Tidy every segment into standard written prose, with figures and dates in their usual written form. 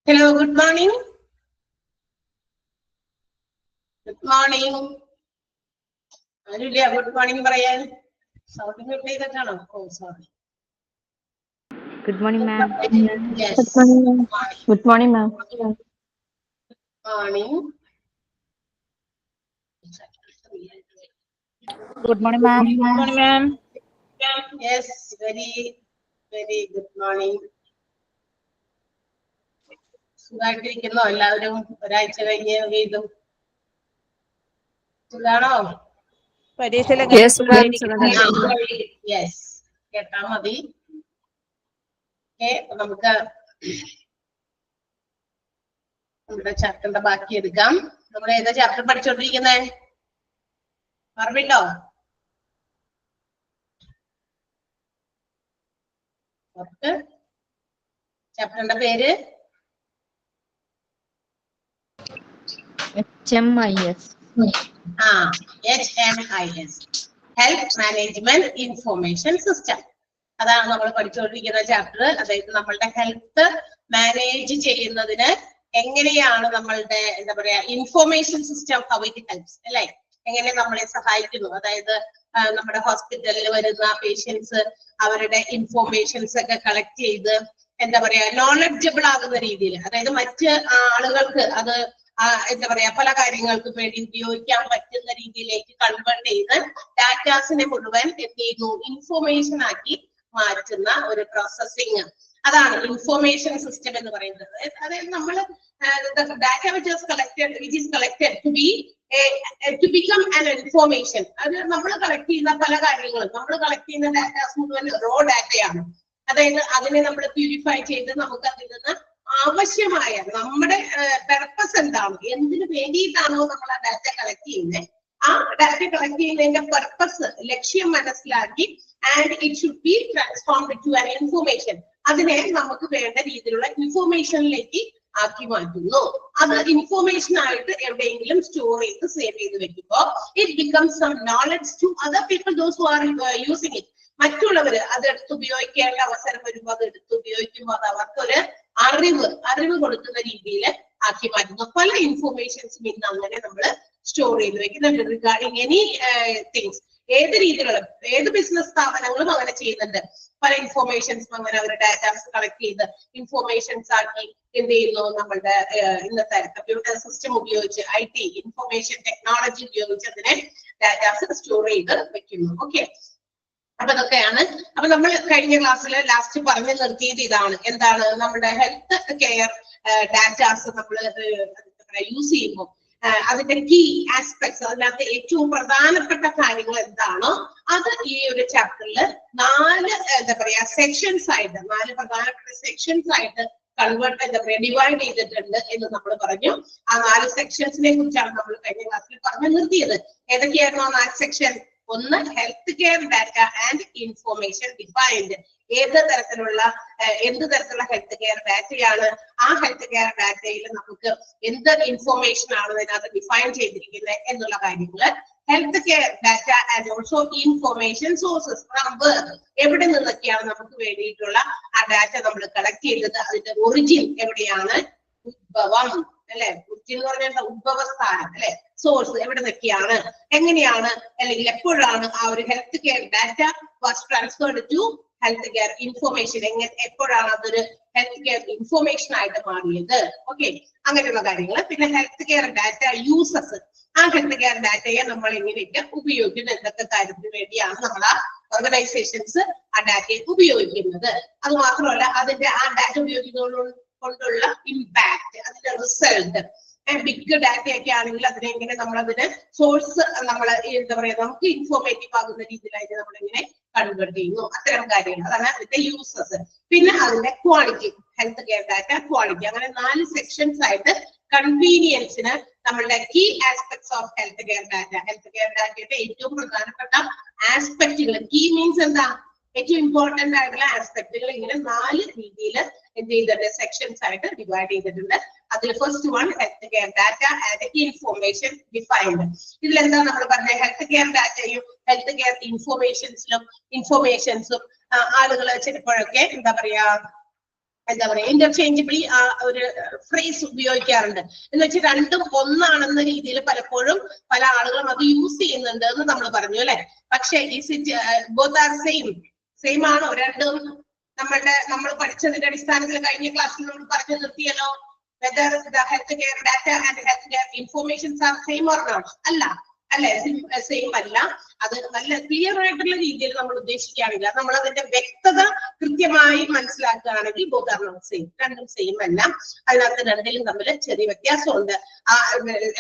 Hello, good morning. Good morning. Anulia, good morning, Brian. Sound me play that channel. Oh, sorry. Good morning, ma'am. Yes. Good morning, ma'am. Good morning, ma'am. Morning. Good morning, ma'am. Good morning, ma'am. Yes, very, very good morning. സുഖമായിട്ടിരിക്കുന്നോ എല്ലാവരും? ഒരാഴ്ച കഴിഞ്ഞ് വീണ്ടും സുഖാണോ? Yes, കേട്ടാ മതി. നമുക്ക് നമ്മുടെ ചാപ്റ്ററിന്റെ ബാക്കി എടുക്കാം. നമ്മൾ ഏതാ ചാപ്റ്റർ പഠിച്ചോണ്ടിരിക്കുന്നേ? ഓർമ്മയുണ്ടോ? ചാപ്റ്ററിന്റെ പേര് HMIS. HMIS, health management information system. അതാണ് നമ്മൾ പഠിച്ചുകൊണ്ടിരിക്കുന്ന ചാപ്റ്റർ. അതായത് നമ്മളുടെ ഹെൽത്ത് മാനേജ് ചെയ്യുന്നതിന് എങ്ങനെയാണ് നമ്മളുടെ എന്താ പറയാ information system how it helps അല്ലെ, എങ്ങനെ നമ്മളെ സഹായിക്കുന്നു. അതായത് നമ്മുടെ ഹോസ്പിറ്റലിൽ വരുന്ന പേഷ്യൻസ് അവരുടെ ഇൻഫോർമേഷൻസ് ഒക്കെ കളക്ട് ചെയ്ത് എന്താ പറയാ നോളജബിൾ ആകുന്ന രീതിയിൽ, അതായത് മറ്റ് ആളുകൾക്ക് അത് എന്താ പറയാ പല കാര്യങ്ങൾക്കും വേണ്ടി ഉപയോഗിക്കാൻ പറ്റുന്ന രീതിയിലേക്ക് കൺവേർട്ട് ചെയ്ത് ഡാറ്റാസിനെ മുഴുവൻ എന്ത് ചെയ്യുന്നു, ഇൻഫോർമേഷൻ ആക്കി മാറ്റുന്ന ഒരു പ്രോസസ്സിങ്. അതാണ് ഇൻഫോർമേഷൻ സിസ്റ്റം എന്ന് പറയുന്നത്. അതായത് നമ്മൾ data which is collected to become an information. അത് നമ്മൾ കളക്ട് ചെയ്യുന്ന പല കാര്യങ്ങളും, നമ്മൾ കളക്ട് ചെയ്യുന്ന ഡാറ്റാസ് മുഴുവൻ റോ ഡാറ്റയാണ്. അതായത് അതിനെ നമ്മൾ പ്യൂരിഫൈ ചെയ്ത് നമുക്ക് അതിൽ നിന്ന് ആവശ്യമായ നമ്മുടെ പെർപ്പസ് എന്താണ്, എന്തിനു വേണ്ടിയിട്ടാണോ നമ്മൾ ആ ഡാറ്റ കളക്ട് ചെയ്യുന്നത്, ആ ഡാറ്റ കളക്ട് ചെയ്യുന്നതിന്റെ പെർപ്പസ്, ലക്ഷ്യം മനസ്സിലാക്കി and it should be transformed to an information. അതിനെ നമുക്ക് വേണ്ട രീതിയിലുള്ള ഇൻഫോർമേഷനിലേക്ക് ആക്കി മാറ്റുന്നു. അത് ഇൻഫോർമേഷൻ ആയിട്ട് എവിടെയെങ്കിലും സ്റ്റോർ ചെയ്ത് സേവ് ചെയ്ത് വെക്കുമ്പോൾ it becomes some knowledge to other people those who are using it. മറ്റുള്ളവര് അത് എടുത്ത് ഉപയോഗിക്കേണ്ട അവസരം വരുമ്പോൾ അത് എടുത്ത് ഉപയോഗിക്കുമ്പോൾ അത് അവർക്കൊരു അറിവ് കൊടുക്കുന്ന രീതിയിൽ ആക്കി മാറ്റുന്നു. പല ഇൻഫോർമേഷൻസും ഇന്ന് അങ്ങനെ നമ്മൾ സ്റ്റോർ ചെയ്ത് വെക്കുന്നുണ്ട് റിഗാർഡിങ് എനി തിങ്സ്. ഏത് രീതിയിലുള്ള ഏത് ബിസിനസ് സ്ഥാപനങ്ങളും അങ്ങനെ ചെയ്യുന്നുണ്ട്. പല ഇൻഫോർമേഷൻസും അങ്ങനെ അവർ ഡാറ്റാസ് കളക്ട് ചെയ്ത് ഇൻഫോർമേഷൻസ് ആക്കി എന്ത് ചെയ്യുന്നു, നമ്മളുടെ ഇന്നത്തെ കമ്പ്യൂട്ടർ സിസ്റ്റം ഉപയോഗിച്ച് IT ഇൻഫോർമേഷൻ ടെക്നോളജി ഉപയോഗിച്ച് അതിനെ ഡാറ്റാസ് സ്റ്റോർ ചെയ്ത് വെക്കുന്നു. ഓക്കെ, അപ്പൊ അതൊക്കെയാണ്. അപ്പൊ നമ്മൾ കഴിഞ്ഞ ക്ലാസ്സിൽ ലാസ്റ്റ് പറഞ്ഞു നിർത്തിയത് ഇതാണ്. എന്താണ് നമ്മുടെ ഹെൽത്ത് കെയർ ഡാറ്റാസ് നമ്മൾ യൂസ് ചെയ്യുമ്പോൾ അതിന്റെ കീ ആസ്പെക്ട്സ്, അതിനകത്ത് ഏറ്റവും പ്രധാനപ്പെട്ട കാര്യങ്ങൾ എന്താണോ അത് ഈ ഒരു ചാപ്റ്ററിൽ 4 എന്താ പറയാ സെക്ഷൻസ് ആയിട്ട്, 4 പ്രധാനപ്പെട്ട സെക്ഷൻസ് ആയിട്ട് ഡിവൈഡ് ചെയ്തിട്ടുണ്ട് എന്ന് നമ്മൾ പറഞ്ഞു. ആ 4 സെക്ഷൻസിനെ കുറിച്ചാണ് നമ്മൾ കഴിഞ്ഞ ക്ലാസ്സിൽ പറഞ്ഞു നിർത്തിയത്. ഏതൊക്കെയായിരുന്നു ആ 4 സെക്ഷൻ? ഒന്ന്, health care data and information defined. എന്ത് തരത്തിലുള്ള ഹെൽത്ത് കെയർ ഡാറ്റയാണ്, ആ ഹെൽത്ത് കെയർ ഡാറ്റയിൽ നമുക്ക് എന്ത് ഇൻഫോർമേഷൻ ആണ് ഇതിനകത്ത് ഡിഫൈൻ ചെയ്തിരിക്കുന്നത് എന്നുള്ള കാര്യങ്ങള്. Health care data and also information sources, എവിടെ നിന്നൊക്കെയാണ് നമുക്ക് വേണ്ടിയിട്ടുള്ള ആ ഡാറ്റ നമ്മൾ കളക്ട് ചെയ്തത്, അതിന്റെ ഒറിജിൻ എവിടെയാണ്, ഉദ്ഭവം അല്ലെ, ഒറിജിൻ എന്ന് പറഞ്ഞാൽ ഉദ്ഭവസ്ഥാനം അല്ലെ, സോഴ്സ് എവിടെ നിന്നൊക്കെയാണ്, എങ്ങനെയാണ് അല്ലെങ്കിൽ എപ്പോഴാണ് ആ ഒരു health care data was transferred to health care information, എപ്പോഴാണ് അതൊരു ഹെൽത്ത് കെയർ ഇൻഫോർമേഷൻ ആയിട്ട് മാറിയത്. ഓക്കെ, അങ്ങനെയുള്ള കാര്യങ്ങൾ. പിന്നെ ഹെൽത്ത് കെയർ ഡാറ്റ യൂസസ്, ആ ഹെൽത്ത് കെയർ ഡാറ്റയെ നമ്മൾ എങ്ങനെയൊക്കെ ഉപയോഗിക്കുന്നു, എന്തൊക്കെ കാര്യത്തിന് വേണ്ടിയാണ് നമ്മൾ ആ ഓർഗനൈസേഷൻസ് ആ ഡാറ്റയെ ഉപയോഗിക്കുന്നത്. അത് മാത്രമല്ല അതിന്റെ ആ ഡാറ്റ ഉപയോഗിക്കുന്നത് കൊണ്ടുള്ള ഇമ്പാക്ട്, അതിന്റെ റിസൾട്ട്. ബിഗ് ഡാറ്റ ഒക്കെ ആണെങ്കിൽ അതിനെങ്ങനെ നമ്മളതിന് സോഴ്സ് നമ്മൾ എന്താ പറയാ നമുക്ക് ഇൻഫോർമേറ്റീവ് ആകുന്ന രീതിയിലായിട്ട് നമ്മളെങ്ങനെ കൺവേർട്ട് ചെയ്യുന്നു, അത്തരം കാര്യങ്ങൾ. അതാണ് അതിന്റെ യൂസസ്. പിന്നെ അതിന്റെ quality, health care data, quality. അങ്ങനെ 4 സെക്ഷൻസ് ആയിട്ട് കൺവീനിയൻസിന് നമ്മളുടെ key aspects of health care ഡാറ്റയുടെ ഏറ്റവും പ്രധാനപ്പെട്ട ആസ്പെക്ടുകൾ, കീ മീൻസ് എന്താ, ഏറ്റവും ഇമ്പോർട്ടന്റ് ആയിട്ടുള്ള ആസ്പെക്ടുകൾ ഇങ്ങനെ 4 രീതിയിൽ എന്ത് ചെയ്തിട്ടുണ്ട്, സെക്ഷൻസ് ആയിട്ട് ഡിവൈഡ് ചെയ്തിട്ടുണ്ട്. അതിൽ first one health care data and information defined. ഇതിലെന്താ നമ്മൾ പറഞ്ഞ, ഹെൽത്ത് കെയർ ഡാറ്റയും ഹെൽത്ത് കെയർ ഇൻഫോർമേഷൻസും ആളുകൾ ചിലപ്പോഴൊക്കെ എന്താ പറയാ ഇന്റർചേഞ്ചബിളി ആ ഒരു ഫ്രേസ് ഉപയോഗിക്കാറുണ്ട്. എന്ന് വെച്ചാൽ രണ്ടും ഒന്നാണെന്ന രീതിയിൽ പലപ്പോഴും പല ആളുകളും അത് യൂസ് ചെയ്യുന്നുണ്ട് എന്ന് നമ്മൾ പറഞ്ഞു അല്ലെ. പക്ഷേ ബോത്ത് ആർ സെയിം ആണോ? രണ്ടും നമ്മൾ പഠിച്ചതിന്റെ അടിസ്ഥാനത്തിൽ കഴിഞ്ഞ ക്ലാസ്സിൽ നമ്മൾ പറഞ്ഞു നിർത്തിയല്ലോ. Whether the health care data and health care informations are same or not? അല്ലെ, സെയിം അല്ല. അത് നല്ല ക്ലിയർ ആയിട്ടുള്ള രീതിയിൽ നമ്മൾ ഉദ്ദേശിക്കുകയാണെങ്കിൽ, നമ്മൾ അതിന്റെ വ്യക്തത കൃത്യമായി മനസ്സിലാക്കുകയാണെങ്കിൽ ബോത്ത് ആർ നോട്ട് സെയിം, രണ്ടും സെയിം അല്ല. അതിനകത്ത് രണ്ടിലും തമ്മിൽ ചെറിയ വ്യത്യാസമുണ്ട്.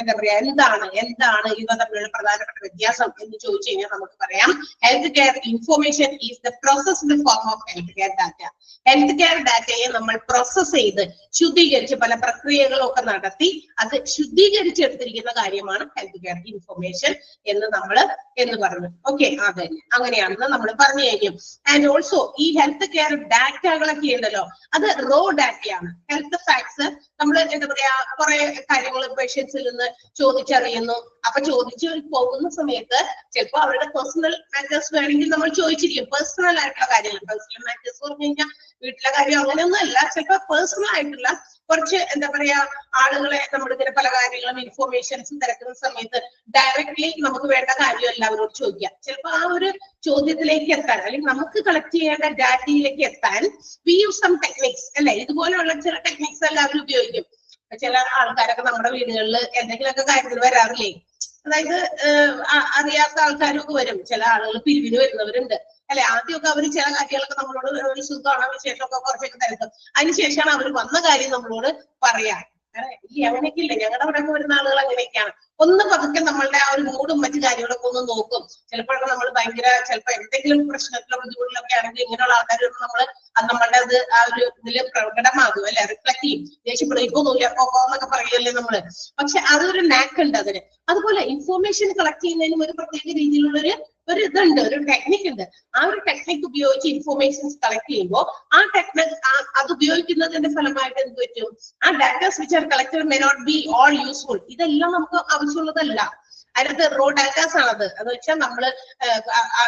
എന്താ പറയാ, എന്താണ് ഇവ തമ്മിലുള്ള പ്രധാനപ്പെട്ട വ്യത്യാസം എന്ന് ചോദിച്ചു കഴിഞ്ഞാൽ നമുക്ക് പറയാം, health care information is the processed form of health care data. Health care ഡാറ്റയെ നമ്മൾ പ്രോസസ് ചെയ്ത് ശുദ്ധീകരിച്ച് പല പ്രക്രിയകളും ഒക്കെ നടത്തി അത് ശുദ്ധീകരിച്ചെടുത്തിരിക്കുന്ന കാര്യമാണ് ഹെൽത്ത് കെയർ ഇൻഫോർമേഷൻ എന്ന് പറഞ്ഞു. ഓക്കെ, അതെ, അങ്ങനെയാണെന്ന് നമ്മൾ പറഞ്ഞു കഴിഞ്ഞു. ആൻഡ് ഓൾസോ ഈ ഹെൽത്ത് കെയർ ഡാറ്റകളൊക്കെ ഉണ്ടല്ലോ, അത് റോ ഡാറ്റയാണ്. ഹെൽത്ത് ഫാക്ട്സ് നമ്മൾ എന്താ പറയാ, കുറെ കാര്യങ്ങൾ പേഷ്യൻസിൽ നിന്ന് ചോദിച്ചറിയുന്നു. അപ്പൊ ചോദിച്ചു പോകുന്ന സമയത്ത് ചിലപ്പോൾ അവരുടെ പേഴ്സണൽ മാറ്റേഴ്സ് വേണമെങ്കിൽ നമ്മൾ ചോദിച്ചിരിക്കും. പേഴ്സണൽ ആയിട്ടുള്ള കാര്യങ്ങൾ, പേഴ്സണൽ മാറ്റേഴ്സ് പറഞ്ഞു കഴിഞ്ഞാൽ വീട്ടിലെ കാര്യം അങ്ങനെയൊന്നും അല്ല. ചിലപ്പോൾ പേഴ്സണൽ ആയിട്ടുള്ള കുറച്ച് എന്താ പറയാ ആളുകളെ നമ്മളിങ്ങനെ പല കാര്യങ്ങളും ഇൻഫോർമേഷൻസ് തിരക്കുന്ന സമയത്ത് ഡയറക്ട്ലി നമുക്ക് വേണ്ട കാര്യമല്ല അവരോട് ചോദിക്കാം. ചിലപ്പോൾ ആ ഒരു ചോദ്യത്തിലേക്ക് എത്താൻ അല്ലെങ്കിൽ നമുക്ക് കളക്ട് ചെയ്യേണ്ട ഡാറ്റയിലേക്ക് എത്താൻ വി യൂസ് സം ടെക്നിക്സ് അല്ലെ. ഇതുപോലെയുള്ള ചില ടെക്നിക്സ് എല്ലാം അവർ ഉപയോഗിക്കും. ചില ആൾക്കാരൊക്കെ നമ്മുടെ വീടുകളിൽ എന്തെങ്കിലുമൊക്കെ കാര്യത്തിൽ വരാറില്ലേ, അതായത് അറിയാത്ത ആൾക്കാരൊക്കെ വരും. ചില ആളുകൾ പിരിവിന് വരുന്നവരുണ്ട് അല്ലെ. ആദ്യമൊക്കെ അവർ ചില കാര്യങ്ങളൊക്കെ നമ്മളോട് ഒരു സുഖമാണ് വിശേഷമൊക്കെ കുറച്ചൊക്കെ തരുന്നത്. അതിനുശേഷമാണ് അവർ വന്ന കാര്യം നമ്മളോട് പറയാം. ഈ അങ്ങനെയൊക്കെ ഇല്ല, ഞങ്ങളുടെ അവിടെ വരുന്ന ആളുകൾ അങ്ങനെയൊക്കെയാണ്. ഒന്ന് പതുക്കെ നമ്മളുടെ ആ ഒരു മൂടും മറ്റു കാര്യങ്ങളൊക്കെ ഒന്ന് നോക്കും. ചിലപ്പോഴൊക്കെ നമ്മൾ ചിലപ്പോൾ എന്തെങ്കിലും പ്രശ്നത്തിലോ ബുദ്ധിമുട്ടിലൊക്കെ ആണെങ്കിൽ ഇങ്ങനെയുള്ള ആൾക്കാർ നമ്മളുടെ അത് ആ ഒരു ഇതില് പ്രകടമാകും അല്ലെ, റിഫ്ലക്ട് ചെയ്യും. ദേഷ്യപ്പെടും, ഇപ്പൊ എന്നൊക്കെ പറയല്ലേ നമ്മള്. പക്ഷെ അതൊരു നാക്ക് ഉണ്ട് അതിന്. അതുപോലെ ഇൻഫോർമേഷൻ കളക്ട് ചെയ്യുന്നതിനും ഒരു പ്രത്യേക രീതിയിലുള്ള ഒരു ഇതുണ്ട്, ഒരു ടെക്നിക് ഉണ്ട്. ആ ഒരു ടെക്നിക് ഉപയോഗിച്ച് ഇൻഫോർമേഷൻസ് കളക്ട് ചെയ്യുമ്പോൾ ആ ടെക്നിക് അത് ഉപയോഗിക്കുന്നതിന്റെ ഫലമായിട്ട് എന്ത് പറ്റും, ആ datas which are collected may not be all useful. ഇതെല്ലാം നമുക്ക് ആവശ്യമുള്ളതല്ല. അതിനകത്ത് റോ ഡാറ്റാസ് ആണത്. എന്ന് വെച്ചാൽ നമ്മള്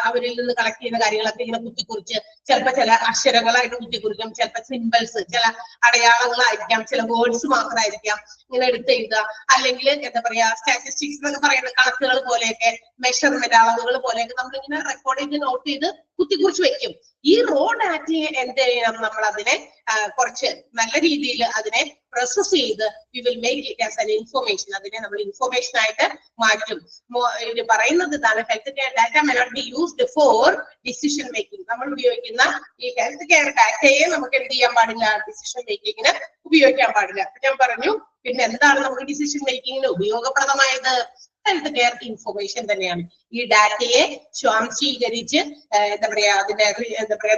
അവരിൽ നിന്ന് കളക്ട് ചെയ്യുന്ന കാര്യങ്ങളൊക്കെ ഇങ്ങനെ കുത്തിക്കുറിച്ച്, ചിലപ്പോൾ ചില അക്ഷരങ്ങളായിട്ട് കുത്തിക്കുറിക്കും, ചിലപ്പോൾ സിമ്പിൾസ്, ചില അടയാളങ്ങളായിരിക്കാം, ചില വേർഡ്സ് മാത്രമായിരിക്കാം ഇങ്ങനെ എടുത്തെഴുതുക. അല്ലെങ്കിൽ എന്താ പറയാ സ്റ്റാറ്റിസ്റ്റിക്സ് എന്നൊക്കെ പറയുന്ന കണക്കുകൾ പോലെയൊക്കെ, മെഷർമെന്റ് അളവുകൾ പോലെയൊക്കെ നമ്മളിങ്ങനെ റെക്കോർഡ് ചെയ്ത് നോട്ട് ചെയ്ത് കുത്തിക്കുറിച്ച് വെക്കും. ഈ റോ ഡാറ്റയെ എന്ത് ചെയ്യണം, നമ്മൾ അതിനെ കുറച്ച് നല്ല രീതിയിൽ അതിനെ പ്രോസസ് ചെയ്ത് we will make it as an information. അതിനെ നമ്മൾ ഇൻഫോർമേഷൻ ആയിട്ട് മാറ്റും. ഇത് പറയുന്നത് ഇതാണ്, health care data may not be used for decision making. നമ്മൾ ഉപയോഗിക്കുന്ന ഈ ഹെൽത്ത് കെയർ ഡാറ്റയെ നമുക്ക് എന്ത് ചെയ്യാൻ പാടില്ല, ഡിസിഷൻ മേക്കിങ്ങിന് ഉപയോഗിക്കാൻ പാടില്ല. ഞാൻ പറഞ്ഞു, പിന്നെ എന്താണ് നമുക്ക് ഡിസിഷൻ മേക്കിങ്ങിന് ഉപയോഗപ്രദമായത്? ഹെൽത്ത് കെയർ ഇൻഫോർമേഷൻ തന്നെയാണ്. ഈ ഡാറ്റയെ സ്വാംശീകരിച്ച് എന്താ പറയാ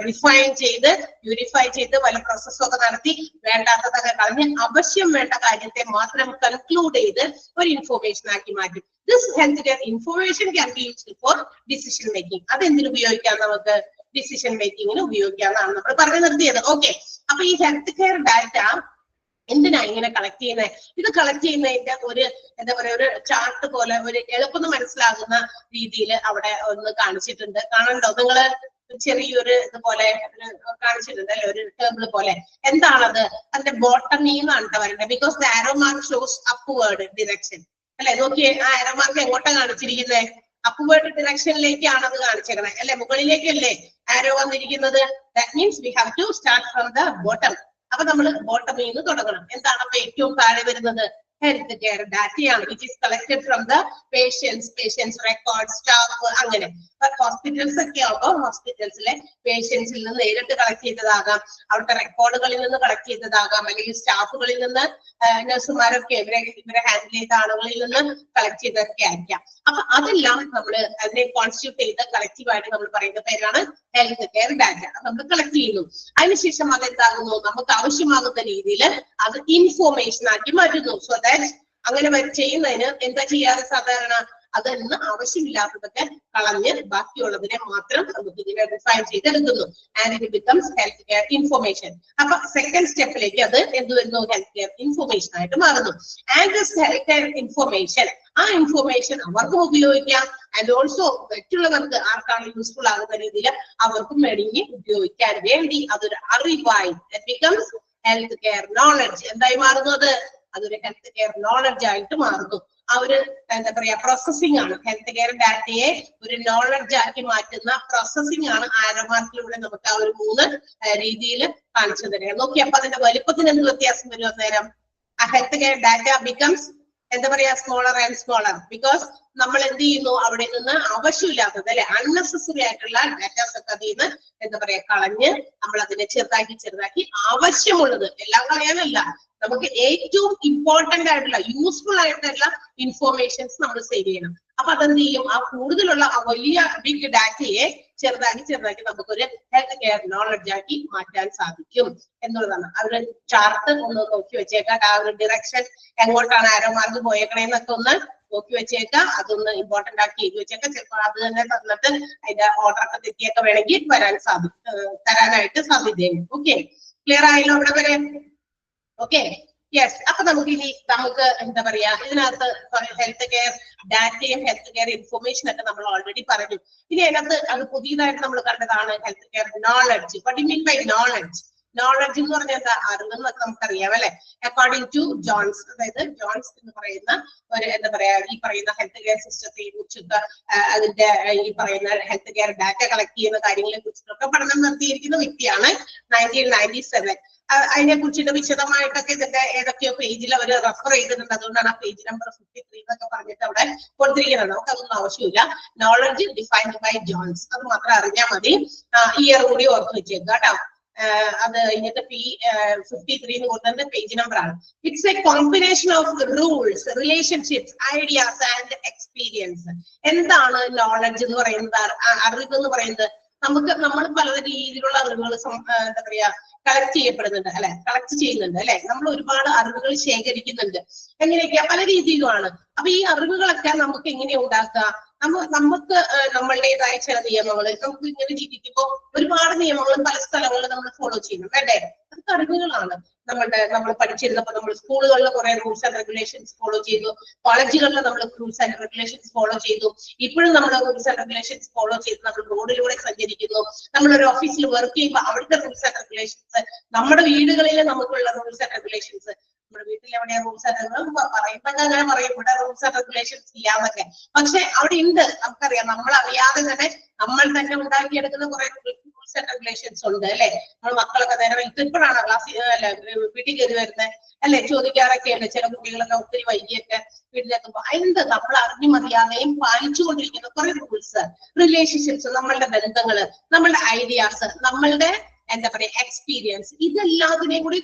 റിഫൈൻ ചെയ്ത് പ്യൂരിഫൈ ചെയ്ത് പല പ്രോസസ്സൊക്കെ നടത്തി വേണ്ടാത്തതൊക്കെ കളഞ്ഞ് ആവശ്യം വേണ്ട കാര്യത്തെ മാത്രം കൺക്ലൂഡ് ചെയ്ത് ഒരു ഇൻഫോർമേഷൻ ആക്കി മാറ്റും. This health care information can be used for decision making. അതെന്തിനു ഉപയോഗിക്കാം, നമുക്ക് ഡിസിഷൻ മേക്കിങ്ങിന് ഉപയോഗിക്കാമെന്നാണ് നമ്മൾ പറഞ്ഞു നിർത്തിയത്. ഓക്കെ, അപ്പൊ ഈ ഹെൽത്ത് കെയർ ഡാറ്റ എന്തിനാ ഇങ്ങനെ കളക്ട് ചെയ്യുന്നത്? ഇത് കളക്ട് ചെയ്യുന്നതിന്റെ ഒരു എന്താ പറയാ ഒരു ചാർട്ട് പോലെ, ഒരു എളുപ്പം മനസ്സിലാകുന്ന രീതിയിൽ അവിടെ ഒന്ന് കാണിച്ചിട്ടുണ്ട്. കാണണ്ടോ നിങ്ങള്? ചെറിയൊരു ഇതുപോലെ കാണിച്ചിട്ടുണ്ട് അല്ലെ, ഒരു ടേബിൾ പോലെ. എന്താണത്? അതിന്റെ ബോട്ടമി എന്നാണ് പറയുന്നത്. Because the arrow mark shows upward direction അല്ലെ. നോക്കിയേ, ആ ആരോ മാർക്ക് എങ്ങോട്ടാ കാണിച്ചിരിക്കുന്നത്? അപ്വേർഡ് ഡിറക്ഷനിലേക്കാണ് അത് കാണിച്ചേക്കണേ അല്ലെ, മുകളിലേക്കല്ലേ ആരോ വന്നിരിക്കുന്നത്. That means we have to start from the bottom. അപ്പൊ നമ്മൾ ബോട്ടമിൽ നിന്ന് തുടങ്ങണം. എന്താണ് അപ്പൊ ഏറ്റവും താഴെ വരുന്നത്? ഹെൽത്ത് കെയർ ഡാറ്റയാണ്, which is collected from the patients record staff. അങ്ങനെ ഹോസ്പിറ്റൽസ് ഒക്കെ ആവുമ്പോൾ ഹോസ്പിറ്റൽസിലെ പേഷ്യൻസിൽ നിന്ന് നേരിട്ട് കളക്ട് ചെയ്തതാകാം, അവിടുത്തെ റെക്കോർഡുകളിൽ നിന്ന് കളക്ട് ചെയ്തതാകാം, അല്ലെങ്കിൽ സ്റ്റാഫുകളിൽ നിന്ന് നഴ്സുമാരൊക്കെ ഇവരെ ഹാൻഡിൽ ചെയ്ത ആളുകളിൽ നിന്ന് കളക്ട് ചെയ്തൊക്കെ ആയിരിക്കാം. അപ്പൊ അതെല്ലാം നമ്മൾ അതിനെ കോൺസ്റ്റിറ്റ്യൂട്ട് ചെയ്ത് കളക്റ്റീവായിട്ട് നമ്മൾ പറയുന്ന പേരാണ് ഹെൽത്ത് കെയർ ഡാറ്റ. നമ്മൾ കളക്ട് ചെയ്യുന്നു, അതിനുശേഷം അതെന്താകുന്നു, നമുക്ക് ആവശ്യമാകുന്ന രീതിയിൽ അത് ഇൻഫോർമേഷൻ ആക്കി മാറ്റുന്നു. സോ ദാറ്റ് അങ്ങനെ ചെയ്യുന്നതിന് എന്താ ചെയ്യാറ് സാധാരണ, അതൊന്നും ആവശ്യമില്ലാത്തതൊക്കെ കളഞ്ഞ് ബാക്കിയുള്ളതിനെ മാത്രം നമുക്ക് ഇങ്ങനെ ഡിഫൈൻ ചെയ്തെടുക്കുന്നു. And it becomes health care information. അപ്പൊ സെക്കൻഡ് സ്റ്റെപ്പിലേക്ക് അത് എന്ത് വരുന്നു, ഹെൽത്ത് കെയർ ഇൻഫോർമേഷൻ ആയിട്ട് മാറുന്നു. And this health care information, ആ ഇൻഫോർമേഷൻ അവർക്കും ഉപയോഗിക്കാം, ആൻഡ് ഓൾസോ മറ്റുള്ളവർക്ക് ആർക്കാണ് യൂസ്ഫുൾ ആകുന്ന രീതിയിൽ അവർക്കും വേണമെങ്കിൽ ഉപയോഗിക്കാൻ വേണ്ടി അതൊരു അറിവായി ബിക്കംസ് ഹെൽത്ത് കെയർ നോളജ്. എന്തായി മാറുന്നു, അതൊരു ഹെൽത്ത് കെയർ നോളജ് ആയിട്ട് മാറുന്നു. ആ ഒരു എന്താ പറയാ പ്രോസസ്സിംഗ് ആണ്. ഹെൽത്ത് കെയർ ഡാറ്റയെ ഒരു നോളജ് ആക്കി മാറ്റുന്ന പ്രോസസ്സിംഗ് ആണ് ആരോ മാർക്കിലൂടെ നമുക്ക് ആ ഒരു 3 രീതിയിൽ കാണിച്ചു തരാം. നോക്കി, അപ്പൊ അതിന്റെ വലുപ്പത്തിന് എന്ത് വ്യത്യാസം വരും അന്നേരം? ആ ഹെൽത്ത് കെയർ ഡാറ്റ ബിക്കംസ് എന്താ പറയാ സ്മോളർ ആൻഡ് സ്മോളർ, ബിക്കോസ് നമ്മൾ എന്ത് ചെയ്യുന്നു, അവിടെ നിന്ന് ആവശ്യമില്ലാത്തത് അല്ലെ അൺനെസസറി ആയിട്ടുള്ള ഡാറ്റാസ് ഒക്കെ അതിൽ നിന്ന് എന്താ പറയാ കളഞ്ഞ് നമ്മൾ അതിനെ ചെറുതാക്കി ആവശ്യമുള്ളത്, എല്ലാം കളയാനല്ല, നമുക്ക് ഏറ്റവും ഇമ്പോർട്ടന്റ് ആയിട്ടുള്ള യൂസ്ഫുൾ ആയിട്ടുള്ള ഇൻഫോർമേഷൻസ് നമ്മൾ സേവ് ചെയ്യണം. അപ്പൊ അതെന്ത് ചെയ്യും, ആ കൂടുതലുള്ള ആ വലിയ ബിഗ് ഡാറ്റയെ ചെറുതാക്കി നമുക്കൊരു ഹെൽത്ത് കെയർ നോളജ് ആക്കി മാറ്റാൻ സാധിക്കും എന്നുള്ളതാണ്. ആ ഒരു ചാർട്ട് ഒന്ന് നോക്കി വെച്ചേക്കാം, ആ ഒരു ഡിറക്ഷൻ എങ്ങോട്ടാണ് ആരോ മാർക്ക് പോയേക്കണേന്നൊക്കെ ഒന്ന് നോക്കി വെച്ചേക്കാം, അതൊന്ന് ഇമ്പോർട്ടന്റ് ആക്കി എഴുതി വെച്ചേക്കാം. ചിലപ്പോൾ അത് തന്നെ തന്നിട്ട് അതിന്റെ ഓർഡർ ഒക്കെ തെറ്റിയൊക്കെ വേണമെങ്കിൽ തരാനായിട്ട് സാധ്യതയുണ്ട്. ഓക്കെ, ക്ലിയർ ആയല്ലോ അവിടെ വരെ? Okay, yes. അപ്പൊ നമുക്ക് എന്താ പറയാ, ഇതിനകത്ത് ഹെൽത്ത് കെയർ ഡാറ്റയും ഹെൽത്ത് കെയർ ഇൻഫോർമേഷൻ ഒക്കെ നമ്മൾ ഓൾറെഡി പറഞ്ഞു. ഇനി അതിനകത്ത് അത് പുതിയതായിട്ട് നമ്മൾ കണ്ടതാണ് health care knowledge. What you mean by knowledge? Knowledge എന്ന് പറഞ്ഞാൽ എന്താ, അറിവെന്നൊക്കെ നമുക്കറിയാം അല്ലെ. അക്കോർഡിംഗ് ടു ജോൺസ്, അതായത് ജോൺസ് എന്ന് പറയുന്ന ഒരു എന്താ പറയാ ഈ പറയുന്ന ഹെൽത്ത് കെയർ സിസ്റ്റത്തെ കുറിച്ചൊക്കെ അതിന്റെ ഈ പറയുന്ന ഹെൽത്ത് കെയർ ഡാറ്റ കളക്ട് ചെയ്യുന്ന കാര്യങ്ങളെ കുറിച്ചിട്ടൊക്കെ പഠനം നടത്തിയിരിക്കുന്ന വ്യക്തിയാണ്. 1997 അതിനെ കുറിച്ചിട്ട് വിശദമായിട്ടൊക്കെ ഇതിന്റെ ഏതൊക്കെയോ പേജിൽ അവർ റെഫർ ചെയ്തിട്ടുണ്ട്. അതുകൊണ്ടാണ് ആ പേജ് നമ്പർ 53 എന്നൊക്കെ പറഞ്ഞിട്ട് അവിടെ കൊടുത്തിരിക്കുന്നത്. നമുക്ക് അതൊന്നും ആവശ്യമില്ല. നോളജ് ഡിഫൈൻഡ് ബൈ ജോൺസ്, അത് മാത്രം അറിഞ്ഞാൽ മതി. ഇയർ കൂടി ഓർത്ത് വെച്ചേക്കുക കേട്ടോ. അത് കഴിഞ്ഞിട്ട് 53 എന്ന് കൊടുത്തത് പേജ് നമ്പർ ആണ്. It's A combination of rules, relationships, ideas and experience. എന്താണ് നോളജ് എന്ന് പറയുന്നത്, അറിവ് എന്ന് പറയുന്നത്? നമ്മൾ പല രീതിയിലുള്ള അറിവുകൾ എന്താ പറയാ കളക്ട് ചെയ്യുന്നുണ്ട് അല്ലെ. നമ്മൾ ഒരുപാട് അറിവുകൾ ശേഖരിക്കുന്നുണ്ട്. എങ്ങനെയൊക്കെയാ? പല രീതിയിലുമാണ്. അപ്പൊ ഈ അറിവുകളൊക്കെ നമുക്ക് എങ്ങനെയാ ഉണ്ടാക്കുക? നമുക്ക് നമ്മളുടേതായ ചില നിയമങ്ങൾ, നമുക്ക് ഇങ്ങനെ ജീവിക്കുമ്പോൾ ഒരുപാട് നിയമങ്ങൾ പല സ്ഥലങ്ങളിൽ നമ്മൾ ഫോളോ ചെയ്യുന്നുണ്ട് അല്ലേ. അതൊക്കെ അറിവുകളാണ്. നമ്മൾ പഠിച്ചിരുന്നപ്പോൾ നമ്മൾ സ്കൂളുകളിൽ കുറെ റൂൾസ് ആൻഡ് റെഗുലേഷൻസ് ഫോളോ ചെയ്തു, കോളേജുകളിൽ നമ്മൾ റൂൾസ് ആൻഡ് റെഗുലേഷൻസ് ഫോളോ ചെയ്തു, ഇപ്പോഴും നമ്മൾ റൂൾസ് ആൻഡ് റെഗുലേഷൻസ് ഫോളോ ചെയ്ത് നമ്മൾ റോഡിലൂടെ സഞ്ചരിക്കുന്നു. നമ്മളൊരു ഓഫീസിൽ വർക്ക് ചെയ്യുമ്പോൾ അവിടുത്തെ റൂൾസ് ആൻഡ് റെഗുലേഷൻസ്, നമ്മുടെ വീടുകളിൽ നമുക്കുള്ള റൂൾസ് ആൻഡ് റെഗുലേഷൻസ്, നമ്മുടെ വീട്ടിൽ എവിടെയാ റൂൾസ് ആൻഡ് പറയുമ്പോ അങ്ങനെ പറയും ഇവിടെ റൂൾസ് ആൻഡ് റെഗുലേഷൻസ് ഇല്ലാന്നൊക്കെ. പക്ഷെ അവിടെ ഉണ്ട്, നമുക്കറിയാം. നമ്മൾ അറിയാതെ തന്നെ നമ്മൾ തന്നെ ഉണ്ടാക്കിയെടുക്കുന്ന കുറെ റൂൾസ് ആൻഡ് റെഗുലേഷൻസ് ഉണ്ട് അല്ലെ. നമ്മൾ മക്കളൊക്കെ നേരെ ഇപ്പോഴാണ് വീട്ടിൽ കയറി വരുന്നത് അല്ലെ, ചോദിക്കാറൊക്കെ ഉണ്ട്. ചില കുട്ടികളൊക്കെ ഒത്തിരി വൈകിയൊക്കെ വീട്ടിലെത്തുമ്പോൾ എന്ത് നമ്മൾ അറിഞ്ഞും അറിയാതെയും പാലിച്ചുകൊണ്ടിരിക്കുന്ന കുറെ റൂൾസ്, റിലേഷൻഷിപ്സ്, നമ്മളുടെ ബന്ധങ്ങള്, നമ്മളുടെ ഐഡിയാസ്, നമ്മളുടെ എന്താ പറയാ എക്സ്പീരിയൻസ്, ഇതെല്ലാത്തിനെയും കൂടി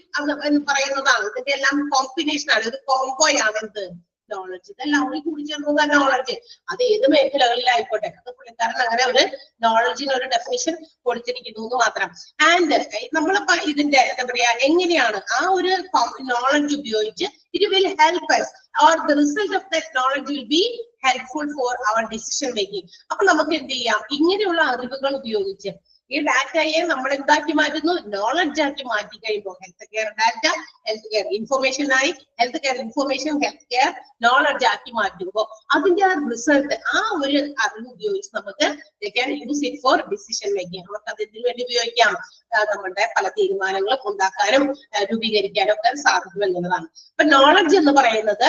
പറയുന്നതാണ്. ഇതിന്റെ എല്ലാം കോമ്പിനേഷൻ ആണ്, ഒരു കോംബോയാണ് എന്ത് നോളജ്. ഇതെല്ലാം കൂടി ചേർന്ന നോളജ്. അത് ഏത് മേഖലകളിലായിക്കോട്ടെ, അത് പുള്ളിക്കാരൻ അങ്ങനെ ഒരു നോളജിന് ഒരു ഡെഫിനിഷൻ കൊടുത്തിരിക്കുന്നു എന്ന് മാത്രം. ആൻഡ് നമ്മളിപ്പോ ഇതിന്റെ എന്താ പറയാ എങ്ങനെയാണ് ആ ഒരു നോളജ് ഉപയോഗിച്ച് it will help us or the result of that knowledge will be helpful for our decision making. അപ്പൊ നമുക്ക് എന്ത് ചെയ്യാം, ഇങ്ങനെയുള്ള അറിവുകൾ ഉപയോഗിച്ച് ഈ ഡാറ്റയെ നമ്മൾ എന്താക്കി മാറ്റുന്നു, നോളജ് ആക്കി മാറ്റി കഴിയുമ്പോൾ health care data health care information ആയി, health care information health care knowledge ആക്കി മാറ്റുമ്പോൾ അതിന്റെ ആ റിസൾട്ട്, ആ ഒരു അറിവ് ഉപയോഗിച്ച് നമുക്ക് use it for decision making. നമുക്ക് അതിന് വേണ്ടി ഉപയോഗിക്കാം. നമ്മുടെ പല തീരുമാനങ്ങളും ഉണ്ടാക്കാനും രൂപീകരിക്കാനും ഒക്കെ സാധിക്കും എന്നുള്ളതാണ്. അപ്പൊ നോളജ് എന്ന് പറയുന്നത്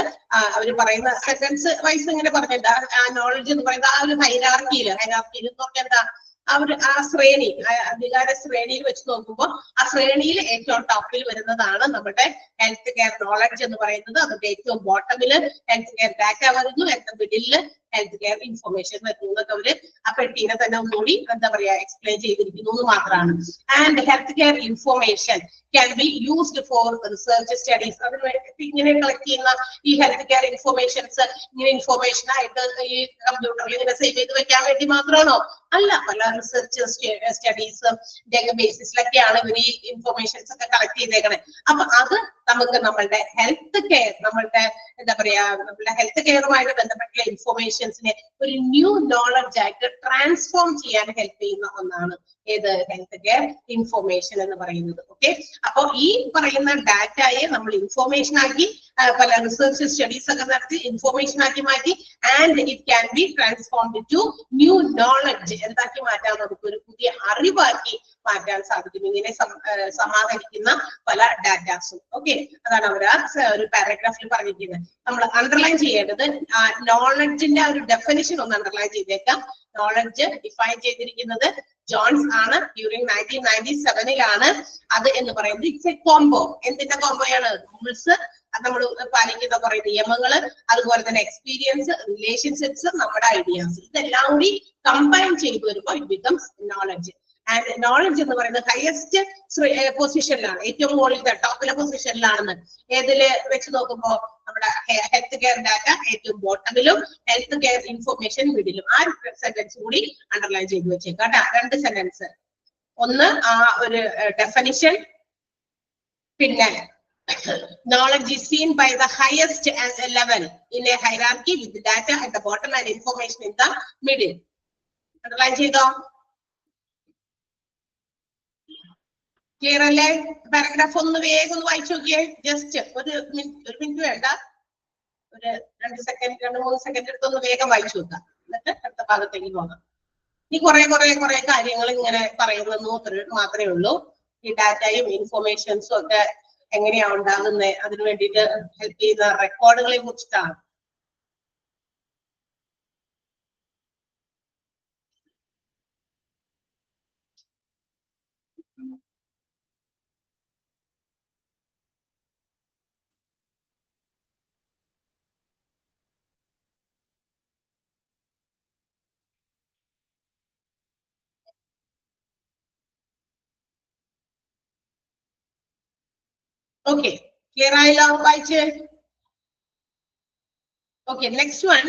അവര് പറയുന്ന സെന്റൻസ് വൈസ് ഇങ്ങനെ പറഞ്ഞിട്ട് ആ നോളജ് എന്ന് പറയുന്നത് ആ ഒരു ഹൈറാർക്കിയിൽ എന്ന് പറഞ്ഞാൽ എന്താ, ആ ശ്രേണി, അധികാര ശ്രേണിയിൽ വെച്ച് നോക്കുമ്പോൾ ആ ശ്രേണിയിൽ ഏറ്റവും ടോപ്പിൽ വരുന്നതാണ് നമ്മുടെ ഹെൽത്ത് കെയർ നോളജ് എന്ന് പറയുന്നത്. അതിന്റെ ഏറ്റവും ബോട്ടമില് ഹെൽത്ത് കെയർ ഡാറ്റ വരുന്നു, ഏറ്റവും മിഡില് ഹെൽത്ത് കെയർ ഇൻഫർമേഷൻ വരുന്നത്. അവര് ആ പെട്ടീനെ തന്നെ ഒന്നുകൂടി എന്താ പറയാ എക്സ്പ്ലെയിൻ ചെയ്തിരിക്കുന്നു എന്ന് മാത്രമാണ്. And health care information can be used for research studies. അതിന് വേണ്ടി ഇങ്ങനെ കളക്ട് ചെയ്യുന്ന ഈ ഹെൽത്ത് കെയർ ഇൻഫർമേഷൻസ് ഇങ്ങനെ ഇൻഫർമേഷൻ ആയിട്ട് ഈ കമ്പ്യൂട്ടറിൽ ഇങ്ങനെ സേവ് ചെയ്ത് വെക്കാൻ വേണ്ടി മാത്രമാണോ? അല്ല, പല റിസർച്ച് സ്റ്റഡീസ് ബേസിസിലൊക്കെയാണ് ഇവർ ഈ ഇൻഫർമേഷൻസ് ഒക്കെ കളക്ട് ചെയ്തേക്കണേ. അപ്പൊ അത് നമുക്ക് നമ്മളുടെ ഹെൽത്ത് കെയർ, നമ്മളുടെ എന്താ പറയാ നമ്മളുടെ ഹെൽത്ത് കെയറുമായിട്ട് ബന്ധപ്പെട്ടുള്ള ഇൻഫർമേഷൻസിനെ ഒരു ന്യൂ നോളജ് ആയിട്ട് ട്രാൻസ്ഫോം ചെയ്യാൻ ഹെൽപ്പ് ചെയ്യുന്ന ഒന്നാണ് ഏത് ഹെൽത്ത് കെയർ ഇൻഫർമേഷൻ എന്ന് പറയുന്നത്. ഓക്കെ, അപ്പൊ ഈ പറയുന്ന ഡാറ്റയെ നമ്മൾ ഇൻഫർമേഷൻ ആക്കി പല റിസർച്ച് സ്റ്റഡീസ് ഒക്കെ നടത്തി ഇൻഫർമേഷൻ ആക്കി മാറ്റി and it can be transformed to new knowledge. എന്താക്കി മാറ്റാൻ നമുക്ക് ഒരു പുതിയ അറിവാക്കി മാറ്റാൻ സാധിക്കും ഇങ്ങനെ സമാഹരിക്കുന്ന പല ഡാറ്റാസും. ഓക്കെ, അതാണ് അവർ ഒരു പാരഗ്രാഫിൽ പറഞ്ഞിരിക്കുന്നത്. നമ്മൾ അണ്ടർലൈൻ ചെയ്യേണ്ടത് നോളജിന്റെ ഒരു ഡെഫിനിഷൻ ഒന്ന് അണ്ടർലൈൻ ചെയ്തേക്കാം. നോളജ് ഡിഫൈൻ ചെയ്തിരിക്കുന്നത് ജോൺസ് ആണ്, ഡ്യൂറിംഗ് 1997 അത് എന്ന് പറയുന്നത് ഇറ്റ്സ് എ കോംബോ. എന്തിന്റെ കോംബോയാണ്? റൂൾസ്, നമ്മൾ പാലിക്കുന്ന കുറെ നിയമങ്ങള്, അതുപോലെ തന്നെ എക്സ്പീരിയൻസ്, റിലേഷൻഷിപ്സ്, നമ്മുടെ ഐഡിയാസ്, ഇതെല്ലാം കൂടി കമ്പൈൻ ചെയ്ത് വരുമ്പോൾ it becomes knowledge. And knowledge എന്ന് പറയുന്നത് ഹയസ്റ്റ് പൊസിഷനിലാണ്, ഏറ്റവും മുകളിലത്തെ ടോപ്പിലെ പൊസിഷനിലാണെന്ന് ഏതില് വെച്ച് നോക്കുമ്പോൾ നമ്മുടെ ഹെൽത്ത് കെയർ ഡാറ്റ ഏറ്റവും ബോട്ടമിലും ഹെൽത്ത് കെയർ ഇൻഫർമേഷൻ മിഡിലും. ആ സെന്റൻസ് കൂടി അണ്ടർലൈൻ ചെയ്ത് വെച്ചേക്കാം കേട്ടോ. 2 സെന്റൻസ്, ഒന്ന് ആ ഒരു ഡെഫിനിഷൻ, പിന്നെ knowledge is seen by the highest level in a hierarchy with data at the bottom and information in the middle. Underline ചെയ്തോ? ക്ലിയർ അല്ലേ? പാരഗ്രാഫ് ഒന്ന് വേഗം ഒന്ന് വായിച്ചു നോക്കിയേ. ജസ്റ്റ് ഒരു മിനിറ്റ് വേണ്ട, ഒരു 2 സെക്കൻഡ് 2-3 സെക്കൻഡ് എടുത്തൊന്ന് വേഗം വായിച്ചു നോക്കാം, എന്നിട്ട് അടുത്ത ഭാഗത്തേക്ക് പോകാം. ഈ കുറെ കാര്യങ്ങൾ ഇങ്ങനെ പറയുന്നു മാത്രമേ ഉള്ളൂ. ഈ ഡാറ്റയും ഇൻഫർമേഷൻസും ഒക്കെ എങ്ങനെയാ ഉണ്ടാകുന്നത്, അതിനു വേണ്ടിയിട്ട് ഹെൽപ്പ് ചെയ്യുന്ന റെക്കോർഡുകളെ കുറിച്ചിട്ടാണ്. ഓക്കെ, ക്ലിയർ ആയല്ലോ? വായിച്ച്. Okay, next one,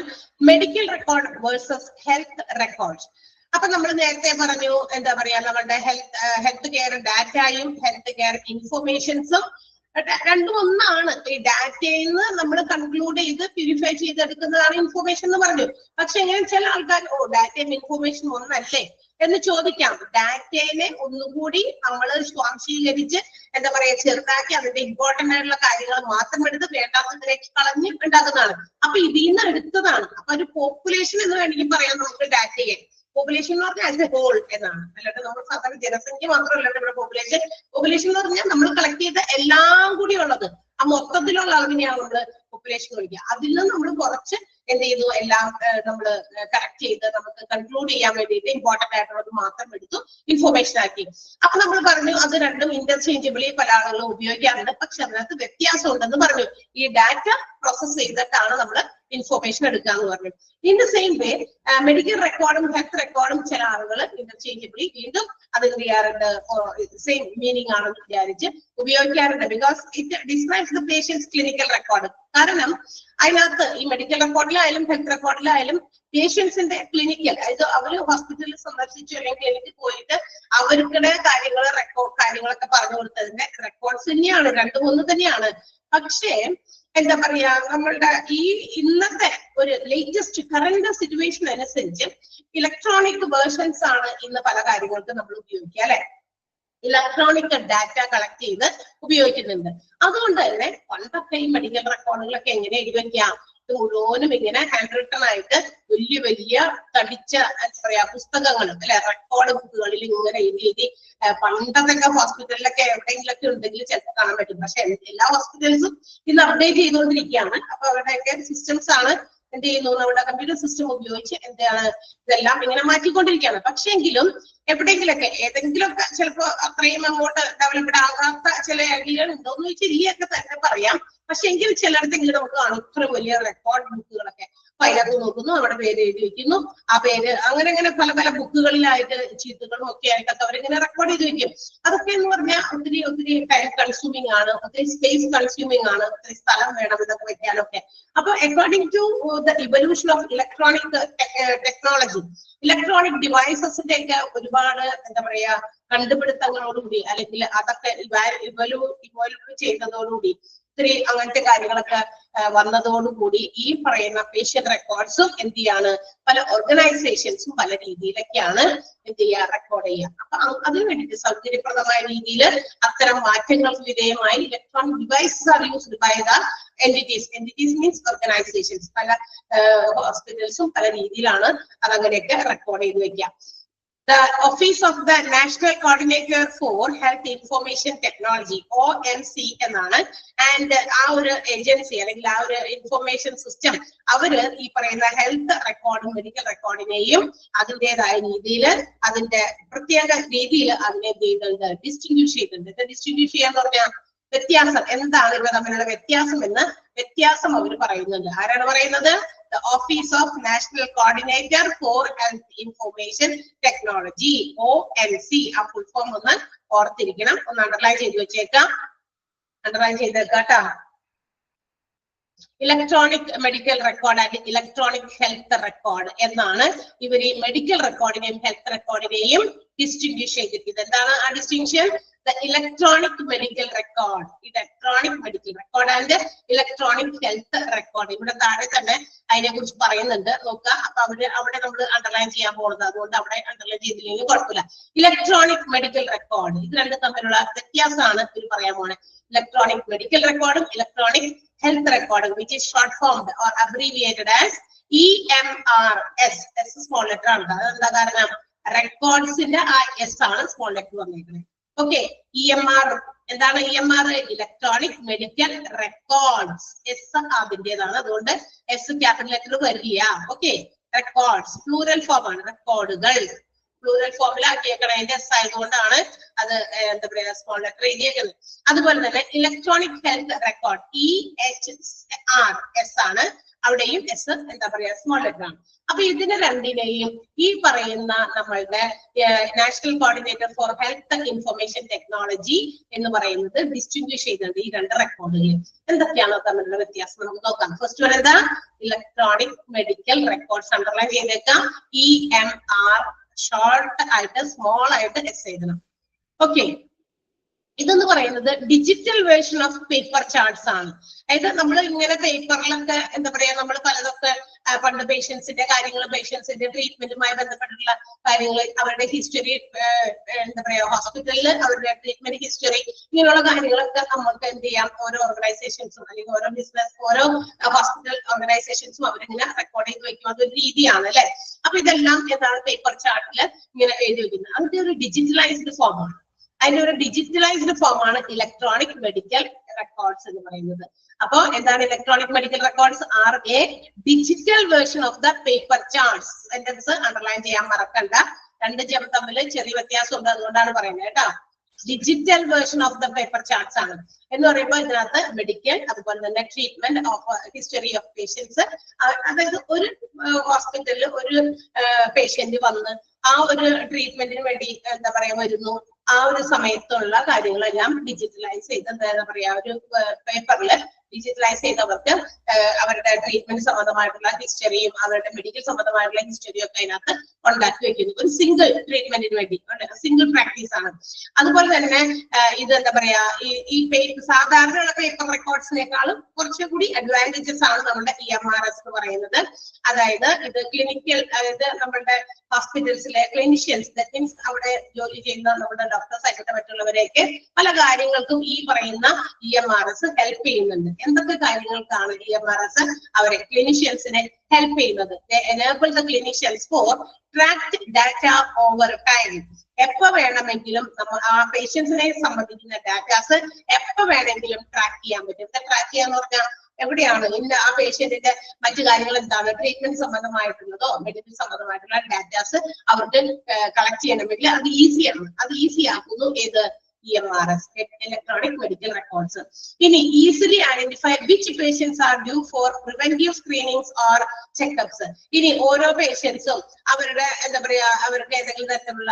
medical record versus health records. അപ്പൊ നമ്മൾ നേരത്തെ പറഞ്ഞു എന്താ പറയാ നമ്മളുടെ ഹെൽത്ത് കെയർ ഡാറ്റയും ഹെൽത്ത് കെയർ ഇൻഫർമേഷൻസും രണ്ടും ഒന്നാണ്. ഈ ഡാറ്റയിൽ നിന്ന് നമ്മൾ കൺക്ലൂഡ് ചെയ്ത് പ്യൂരിഫൈ ചെയ്തെടുക്കുന്നതാണ് ഇൻഫർമേഷൻ എന്ന് പറഞ്ഞു. പക്ഷെ എങ്ങനെ ചില ആൾക്കാർ ഡാറ്റയും ഇൻഫർമേഷൻ ഒന്നല്ലേ എന്ന് ചോദിക്കാം. ഡാറ്റയെ ഒന്നുകൂടി നമ്മൾ സ്വാംശീകരിച്ച് എന്താ പറയാ ചെറുതാക്കി അതിന്റെ ഇമ്പോർട്ടന്റ് ആയിട്ടുള്ള കാര്യങ്ങൾ മാത്രം എടുത്ത് വേണ്ടാത്തതിലേക്ക് കളഞ്ഞ് ഉണ്ടാക്കുന്നതാണ്. അപ്പൊ ഇതിൽ നിന്ന് എടുത്തതാണ്. അപ്പൊ ഒരു പോപ്പുലേഷൻ എന്ന് വേണമെങ്കിൽ പറയാം നമുക്ക് ഡാറ്റയെ. പോപ്പുലേഷൻ എന്ന് പറഞ്ഞാൽ ആസ് എ ഹോൾ എന്നാണ്, അല്ലാണ്ട് നമ്മൾ സാധാരണ ജനസംഖ്യ മാത്രമല്ല നമ്മുടെ പോപ്പുലേഷൻ. പോപ്പുലേഷൻ എന്ന് പറഞ്ഞാൽ നമ്മൾ കളക്ട് ചെയ്ത എല്ലാം കൂടി ഉള്ളത്, ആ മൊത്തത്തിലുള്ള അളവിനെയാണ് നമ്മൾ പോപ്പുലേഷൻ വിളിക്കുക. അതിൽ നിന്ന് നമ്മൾ കുറച്ച് എന്ത് ചെയ്തു, എല്ലാം നമ്മൾ കറക്റ്റ് ചെയ്ത് നമുക്ക് കൺക്ലൂഡ് ചെയ്യാൻ വേണ്ടിയിട്ട് ഇമ്പോർട്ടന്റ് ആയിട്ടുള്ളത് മാത്രം എടുത്തു ഇൻഫർമേഷൻ ആക്കി. അപ്പൊ നമ്മൾ പറഞ്ഞു അത് രണ്ടും ഇന്റർചേഞ്ചബിളി പല ആളുകളും ഉപയോഗിക്കാറുണ്ട്. പക്ഷെ അതിനകത്ത് വ്യത്യാസം ഉണ്ടെന്ന് പറഞ്ഞു. ഈ ഡാറ്റ പ്രോസസ് ചെയ്തിട്ടാണ് നമ്മൾ ഇൻഫർമേഷൻ എടുക്കുക എന്ന് പറഞ്ഞു. In the same way medical റെക്കോർഡും ഹെൽത്ത് റെക്കോർഡും ചില ആളുകൾ ഇന്റർചേഞ്ചബിളി വീണ്ടും അത് എന്ത് ചെയ്യാറുണ്ട്, സെയിം മീനിങ് ആണെന്ന് വിചാരിച്ച് ഉപയോഗിക്കാറുണ്ട്. Because it describes the patients clinical record. കാരണം അതിനകത്ത് ഈ മെഡിക്കൽ റെക്കോർഡിലായാലും ഹെൽത്ത് റെക്കോർഡിലായാലും പേഷ്യൻസിന്റെ ക്ലിനിക്കൽ, അതായത് അവര് ഹോസ്പിറ്റലിൽ സന്ദർശിച്ചു അല്ലെങ്കിൽ ക്ലിനിക്കിൽ പോയിട്ട് അവർക്കിടെ കാര്യങ്ങളൊക്കെ പറഞ്ഞു കൊടുത്തതിന്റെ റെക്കോർഡ്സ് തന്നെയാണ്, രണ്ടും ഒന്ന് തന്നെയാണ്. പക്ഷേ എന്താ പറയാ നമ്മളുടെ ഈ ഇന്നത്തെ ഒരു ലേറ്റസ്റ്റ് കറന്റ് സിറ്റുവേഷൻ അനുസരിച്ച് ഇലക്ട്രോണിക് വേർഷൻസ് ആണ് ഇന്ന് പല കാര്യങ്ങൾക്കും നമ്മൾ ഉപയോഗിക്കുക അല്ലെ. ഇലക്ട്രോണിക് ഡാറ്റ കളക്ട് ചെയ്ത് ഉപയോഗിക്കുന്നുണ്ട്. അതുകൊണ്ട് തന്നെ പണ്ടൊക്കെ ഈ മെഡിക്കൽ റെക്കോർഡുകളൊക്കെ എങ്ങനെ എഴുതി വെക്കാം, മുഴുവനും ഇങ്ങനെ ഹാൻഡ് റിട്ടൺ ആയിട്ട് വലിയ വലിയ തടിച്ച എന്താ പറയാ പുസ്തകങ്ങൾ അല്ലെ, റെക്കോർഡ് ബുക്കുകളിൽ ഇങ്ങനെ എഴുതി പണ്ടത്തെ ഹോസ്പിറ്റലിലൊക്കെ എവിടെയെങ്കിലൊക്കെ ഉണ്ടെങ്കിൽ ചിലപ്പോൾ കാണാൻ പറ്റും. പക്ഷെ എല്ലാ ഹോസ്പിറ്റൽസും ഇന്ന് അപ്ഡേറ്റ് ചെയ്തുകൊണ്ടിരിക്കുകയാണ്. അപ്പൊ അവരുടെയൊക്കെ സിസ്റ്റംസ് ആണ് എന്ത് ചെയ്യുന്നു, നമ്മുടെ കമ്പ്യൂട്ടർ സിസ്റ്റം ഉപയോഗിച്ച് എന്താണ് ഇതെല്ലാം ഇങ്ങനെ മാറ്റിക്കൊണ്ടിരിക്കുകയാണ്. പക്ഷെ എങ്കിലും എവിടെയെങ്കിലൊക്കെ ഏതെങ്കിലുമൊക്കെ ചിലപ്പോ അത്രയും അങ്ങോട്ട് ഡെവലപ്ഡ് ആകാത്ത ചില ഐഡിയകൾ ഉണ്ടോന്ന് ചോദിച്ചാൽ ഇല്ലയൊക്കെ തന്നെ പറയാം. പക്ഷെ എങ്കിൽ ചിലയിടത്തെങ്കിലും നമുക്ക് കാണും ഇത്ര വലിയ റെക്കോർഡ് ബുക്കുകളൊക്കെ. അപ്പൊ അതിനകത്ത് നോക്കുന്നു, നമ്മുടെ പേര് എഴുതി വെക്കുന്നു, ആ പേര് അങ്ങനെ അങ്ങനെ പല പല ബുക്കുകളിലായിട്ട് ചീട്ടുകളും ഒക്കെ ആയിട്ടൊക്കെ അവരിങ്ങനെ റെക്കോർഡ് ചെയ്ത് വെക്കും. അതൊക്കെ എന്ന് പറഞ്ഞാൽ ഒത്തിരി ഒത്തിരി ടൈം കൺസ്യൂമിങ് ആണ്, ഒത്തിരി സ്പേസ് കൺസ്യൂമിങ് ആണ്, ഒത്തിരി സ്ഥലം വേണം ഇതൊക്കെ വെക്കാനൊക്കെ. അപ്പൊ according to the evolution of electronic technology, electronic ഡിവൈസസിന്റെ ഒക്കെ ഒരുപാട് എന്താ പറയാ കണ്ടുപിടുത്തങ്ങളോടുകൂടി അല്ലെങ്കിൽ അതൊക്കെ ഇവോല്വ് ചെയ്തതോടുകൂടി ഒത്തിരി അങ്ങനത്തെ കാര്യങ്ങളൊക്കെ വന്നതോടുകൂടി ഈ പറയുന്ന പേഷ്യന്റ് റെക്കോർഡ്സും എന്ത് ചെയ്യാണ്, പല ഓർഗനൈസേഷൻസും പല രീതിയിലൊക്കെയാണ് എന്ത് ചെയ്യുക, റെക്കോർഡ് ചെയ്യുക. അപ്പൊ അതിന് വേണ്ടിയിട്ട് സൗകര്യപ്രദമായ രീതിയിൽ അത്തരം മാറ്റങ്ങൾക്ക് വിധേയമായി electronic devices are used by the entities means organisations. പല ഹോസ്പിറ്റൽസും പല രീതിയിലാണ് അതങ്ങനെയൊക്കെ റെക്കോർഡ് ചെയ്ത് വെക്കുക. The Office of the National Coordinator for Health Information Technology ONC എന്നാണ്. ആൻഡ് ആ ഒരു ഏജൻസി അല്ലെങ്കിൽ ആ ഒരു ഇൻഫർമേഷൻ സിസ്റ്റം അവര് ഈ പറയുന്ന ഹെൽത്ത് റെക്കോർഡും മെഡിക്കൽ റെക്കോർഡിനെയും അതിൻ്റെതായ രീതിയിൽ അതിന്റെ പ്രത്യേക രീതിയിൽ അതിനെ ചെയ്യുന്നുണ്ട്, ഡിസ്റ്റിങ്വിഷ് ചെയ്യുന്നുണ്ട്. ഡിസ്റ്റിങ്വിഷ് ചെയ്യാന്ന് പറഞ്ഞാൽ വ്യത്യാസം എന്താണ് ഇവ തമ്മിലുള്ള വ്യത്യാസം എന്ന് വ്യത്യാസം അവർ പറയുന്നുണ്ട്. ആരാണ് പറയുന്നത്? The Office of National Coordinator for Health Information Technology ONC. ആ ഫുൾ ഫോം ഒന്ന് ഓർത്തിരിക്കണം, ഒന്ന് അണ്ടർലൈൻ ചെയ്ത് വെച്ചേക്കാം, അണ്ടർലൈൻ ചെയ്തേക്കാട്ടോ. Electronic medical record and electronic health record എന്നാണ് ഇവർ ഈ മെഡിക്കൽ റെക്കോർഡിനെയും ഹെൽത്ത് റെക്കോർഡിനെയും ഡിസ്റ്റിങ്വിഷ് ചെയ്തിരിക്കുന്നത്. എന്താണ് ആ distinction? The electronic medical record, electronic medical record and electronic health record. ഇവിടെ താഴെ തന്നെ അതിനെ കുറിച്ച് പറയുന്നുണ്ട്, നോക്കുക. അപ്പൊ അവിടെ നമ്മൾ അണ്ടർലൈൻ ചെയ്യാൻ പോകുന്നത്, അതുകൊണ്ട് അവിടെ അണ്ടർലൈൻ ചെയ്തില്ലെങ്കിൽ കുഴപ്പമില്ല. ഇലക്ട്രോണിക് മെഡിക്കൽ റെക്കോർഡ്, ഇത് രണ്ടും തമ്മിലുള്ള വ്യത്യാസമാണ് ഇത് പറയാൻ പോണേ. ഇലക്ട്രോണിക് മെഡിക്കൽ റെക്കോർഡും ഇലക്ട്രോണിക് ഹെൽത്ത് റെക്കോർഡും which is short formed or abbreviated as EMRS. S small letter ആണ്. അതെന്താ കാരണം? റെക്കോർഡ്സിന്റെ ആ എസ് ആണ് സ്മോൾ ലെറ്റർ വന്നിരിക്കുന്നത്. ഓക്കെ, EMR എന്താണ്? EMR electronic medical records. S അതിൻ്റെതാണ്, അതുകൊണ്ട് എസ് ക്യാപിറ്റൽ ലെറ്റർ വരില്ല. ഓക്കെ, റെക്കോർഡ്സ് പ്ലൂറൽ ഫോം ആണ്, റെക്കോർഡുകൾ പ്ലൂറൽ ഫോമിലാക്കിയേക്കണം. അതിന്റെ എസ് ആയതുകൊണ്ടാണ് അത് എന്താ പറയാ സ്മോൾ ലെറ്റർ എഴുതിയേക്കുന്നത്. അതുപോലെ തന്നെ ഇലക്ട്രോണിക് ഹെൽത്ത് റെക്കോർഡ് EHRS ആണ്, അവിടെയും എസ് എന്താ പറയാ സ്മോൾ ലെറ്റർ ആണ്. അപ്പൊ ഇതിന് രണ്ടിനെയും ഈ പറയുന്ന നമ്മളുടെ national coordinator for health information technology എന്ന് പറയുന്നത് ഡിസ്റ്റിങ്വിഷ് ചെയ്തിട്ടുണ്ട് ഈ രണ്ട് റെക്കോർഡുകൾ. എന്തൊക്കെയാണോ തമ്മിലുള്ള വ്യത്യാസം നമുക്ക് നോക്കാം. ഫസ്റ്റ് വൺ എന്താ? ഇലക്ട്രോണിക് മെഡിക്കൽ റെക്കോർഡ്സ് അണ്ടർലൈൻ ചെയ്തേക്കാം. EMR ഷോർട്ട് ആയിട്ട് സ്മോൾ ആയിട്ട് എസ് എഴുതണം. ഓക്കെ, ഇതെന്ന് പറയുന്നത് digital version of paper charts ആണ്. അതായത് നമ്മൾ ഇങ്ങനെ പേപ്പറിലൊക്കെ എന്താ പറയാ നമ്മൾ പലതൊക്കെ പണ്ട് പേഷ്യൻസിന്റെ കാര്യങ്ങൾ, പേഷ്യൻസിന്റെ ട്രീറ്റ്മെന്റുമായി ബന്ധപ്പെട്ടിട്ടുള്ള കാര്യങ്ങൾ, അവരുടെ ഹിസ്റ്ററി, എന്താ പറയാ ഹോസ്പിറ്റലിൽ അവരുടെ ട്രീറ്റ്മെന്റ് ഹിസ്റ്ററി, ഇങ്ങനെയുള്ള കാര്യങ്ങളൊക്കെ നമുക്ക് എന്ത് ചെയ്യാം, ഓരോ ഓർഗനൈസേഷൻസും അല്ലെങ്കിൽ ഓരോ ബിസിനസ്, ഓരോ ഹോസ്പിറ്റൽ ഓർഗനൈസേഷൻസും അവരിങ്ങനെ റെക്കോർഡ് ചെയ്ത് വെക്കും. അതൊരു രീതിയാണ് അല്ലെ. അപ്പൊ ഇതെല്ലാം എന്താണ് പേപ്പർ ചാർട്ടിൽ ഇങ്ങനെ എഴുതി വെക്കുന്നത്. അതിന്റെ ഒരു ഡിജിറ്റലൈസ്ഡ് ഫോമാണ്. അതിന്റെ ഒരു ഡിജിറ്റലൈസ്ഡ് ഫോമാണ് ഇലക്ട്രോണിക് മെഡിക്കൽ റെക്കോർഡ്സ് എന്ന് പറയുന്നത്. അപ്പൊ എന്താണ് electronic medical records? Are a digital version of the paper charts. Sentence underline ചെയ്യാൻ മറക്കണ്ട, രണ്ട് തമ്മിൽ ചെറിയ വ്യത്യാസം ഉണ്ട്, അതുകൊണ്ടാണ് പറയുന്നത് കേട്ടോ. Digital version of the paper charts ആണ് എന്ന് പറയുമ്പോൾ ഇതിനകത്ത് മെഡിക്കൽ, അതുപോലെ തന്നെ treatment of history of patients. അതായത് ഒരു ഹോസ്പിറ്റലിൽ ഒരു പേഷ്യന്റ് വന്ന് ആ ഒരു ട്രീറ്റ്മെന്റിന് വേണ്ടി എന്താ പറയാ വരുന്നു, ആ ഒരു സമയത്തുള്ള കാര്യങ്ങളെല്ലാം ഡിജിറ്റലൈസ് ചെയ്ത് എന്താ പറയാ ഒരു പേപ്പറിൽ ഡിജിറ്റലൈസ് ചെയ്തവർക്ക് അവരുടെ ട്രീറ്റ്മെന്റ് സംബന്ധമായിട്ടുള്ള ഹിസ്റ്ററിയും അവരുടെ മെഡിക്കൽ സംബന്ധമായിട്ടുള്ള ഹിസ്റ്ററിയും ഒക്കെ അതിനകത്ത് ഉണ്ടാക്കി വെക്കുന്നു. ഒരു സിംഗിൾ ട്രീറ്റ്മെന്റിന് വേണ്ടി സിംഗിൾ പ്രാക്ടീസ് ആണ്. അതുപോലെ തന്നെ ഇത് എന്താ പറയാ ഈ സാധാരണയുള്ള പേപ്പർ റെക്കോർഡ്സിനേക്കാളും കുറച്ചുകൂടി അഡ്വാൻറ്റേജസ് ആണ് നമ്മുടെ EMRS എന്ന് പറയുന്നത്. അതായത് ഇത് ക്ലിനിക്കൽ, അതായത് നമ്മളുടെ ഹോസ്പിറ്റൽസിലെ ക്ലിനിഷ്യൻസ്, ദാറ്റ് മീൻസ് അവിടെ ജോലി ചെയ്യുന്ന നമ്മുടെ ഡോക്ടേഴ്സ് ആയിട്ട് മറ്റുള്ളവരെയൊക്കെ പല കാര്യങ്ങൾക്കും ഈ പറയുന്ന EMRS ഹെൽപ്പ് ചെയ്യുന്നുണ്ട്. എന്തൊക്കെ കാര്യങ്ങൾക്കാണ് EMRS അവരെ ക്ലിനിഷ്യൻസിനെ ഹെൽപ്പ് ചെയ്യുന്നത്? enable the clinicians for tracked data over time. എപ്പോ വേണമെങ്കിലും നമ്മൾ ആ പേഷ്യൻസിനെ സംബന്ധിക്കുന്ന ഡാറ്റാസ് എപ്പോ വേണമെങ്കിലും ട്രാക്ക് ചെയ്യാൻ പറ്റും. ട്രാക്ക് ചെയ്യാന്ന് പറഞ്ഞാൽ എവിടെയാണ് ഇന്ന ആ പേഷ്യന്റിന്റെ മറ്റു കാര്യങ്ങൾ എന്താണ്, ട്രീറ്റ്മെന്റ് സംബന്ധമായിട്ടുള്ളതോ മെഡിക്കൽ സംബന്ധമായിട്ടുള്ള ഡാറ്റാസ് അവർക്ക് കളക്ട് ചെയ്യണമെങ്കിൽ അത് ഈസിയാണ്. അത് ഈസി ആക്കുന്നു ഏത് EMRS, electronic medical records. In easily identify which patients are due for preventive screenings or checkups. ഇനി ഓരോ പേഷ്യൻസും അവരുടെ എന്താ പറയാ അവർക്ക് ഏതെങ്കിലും തരത്തിലുള്ള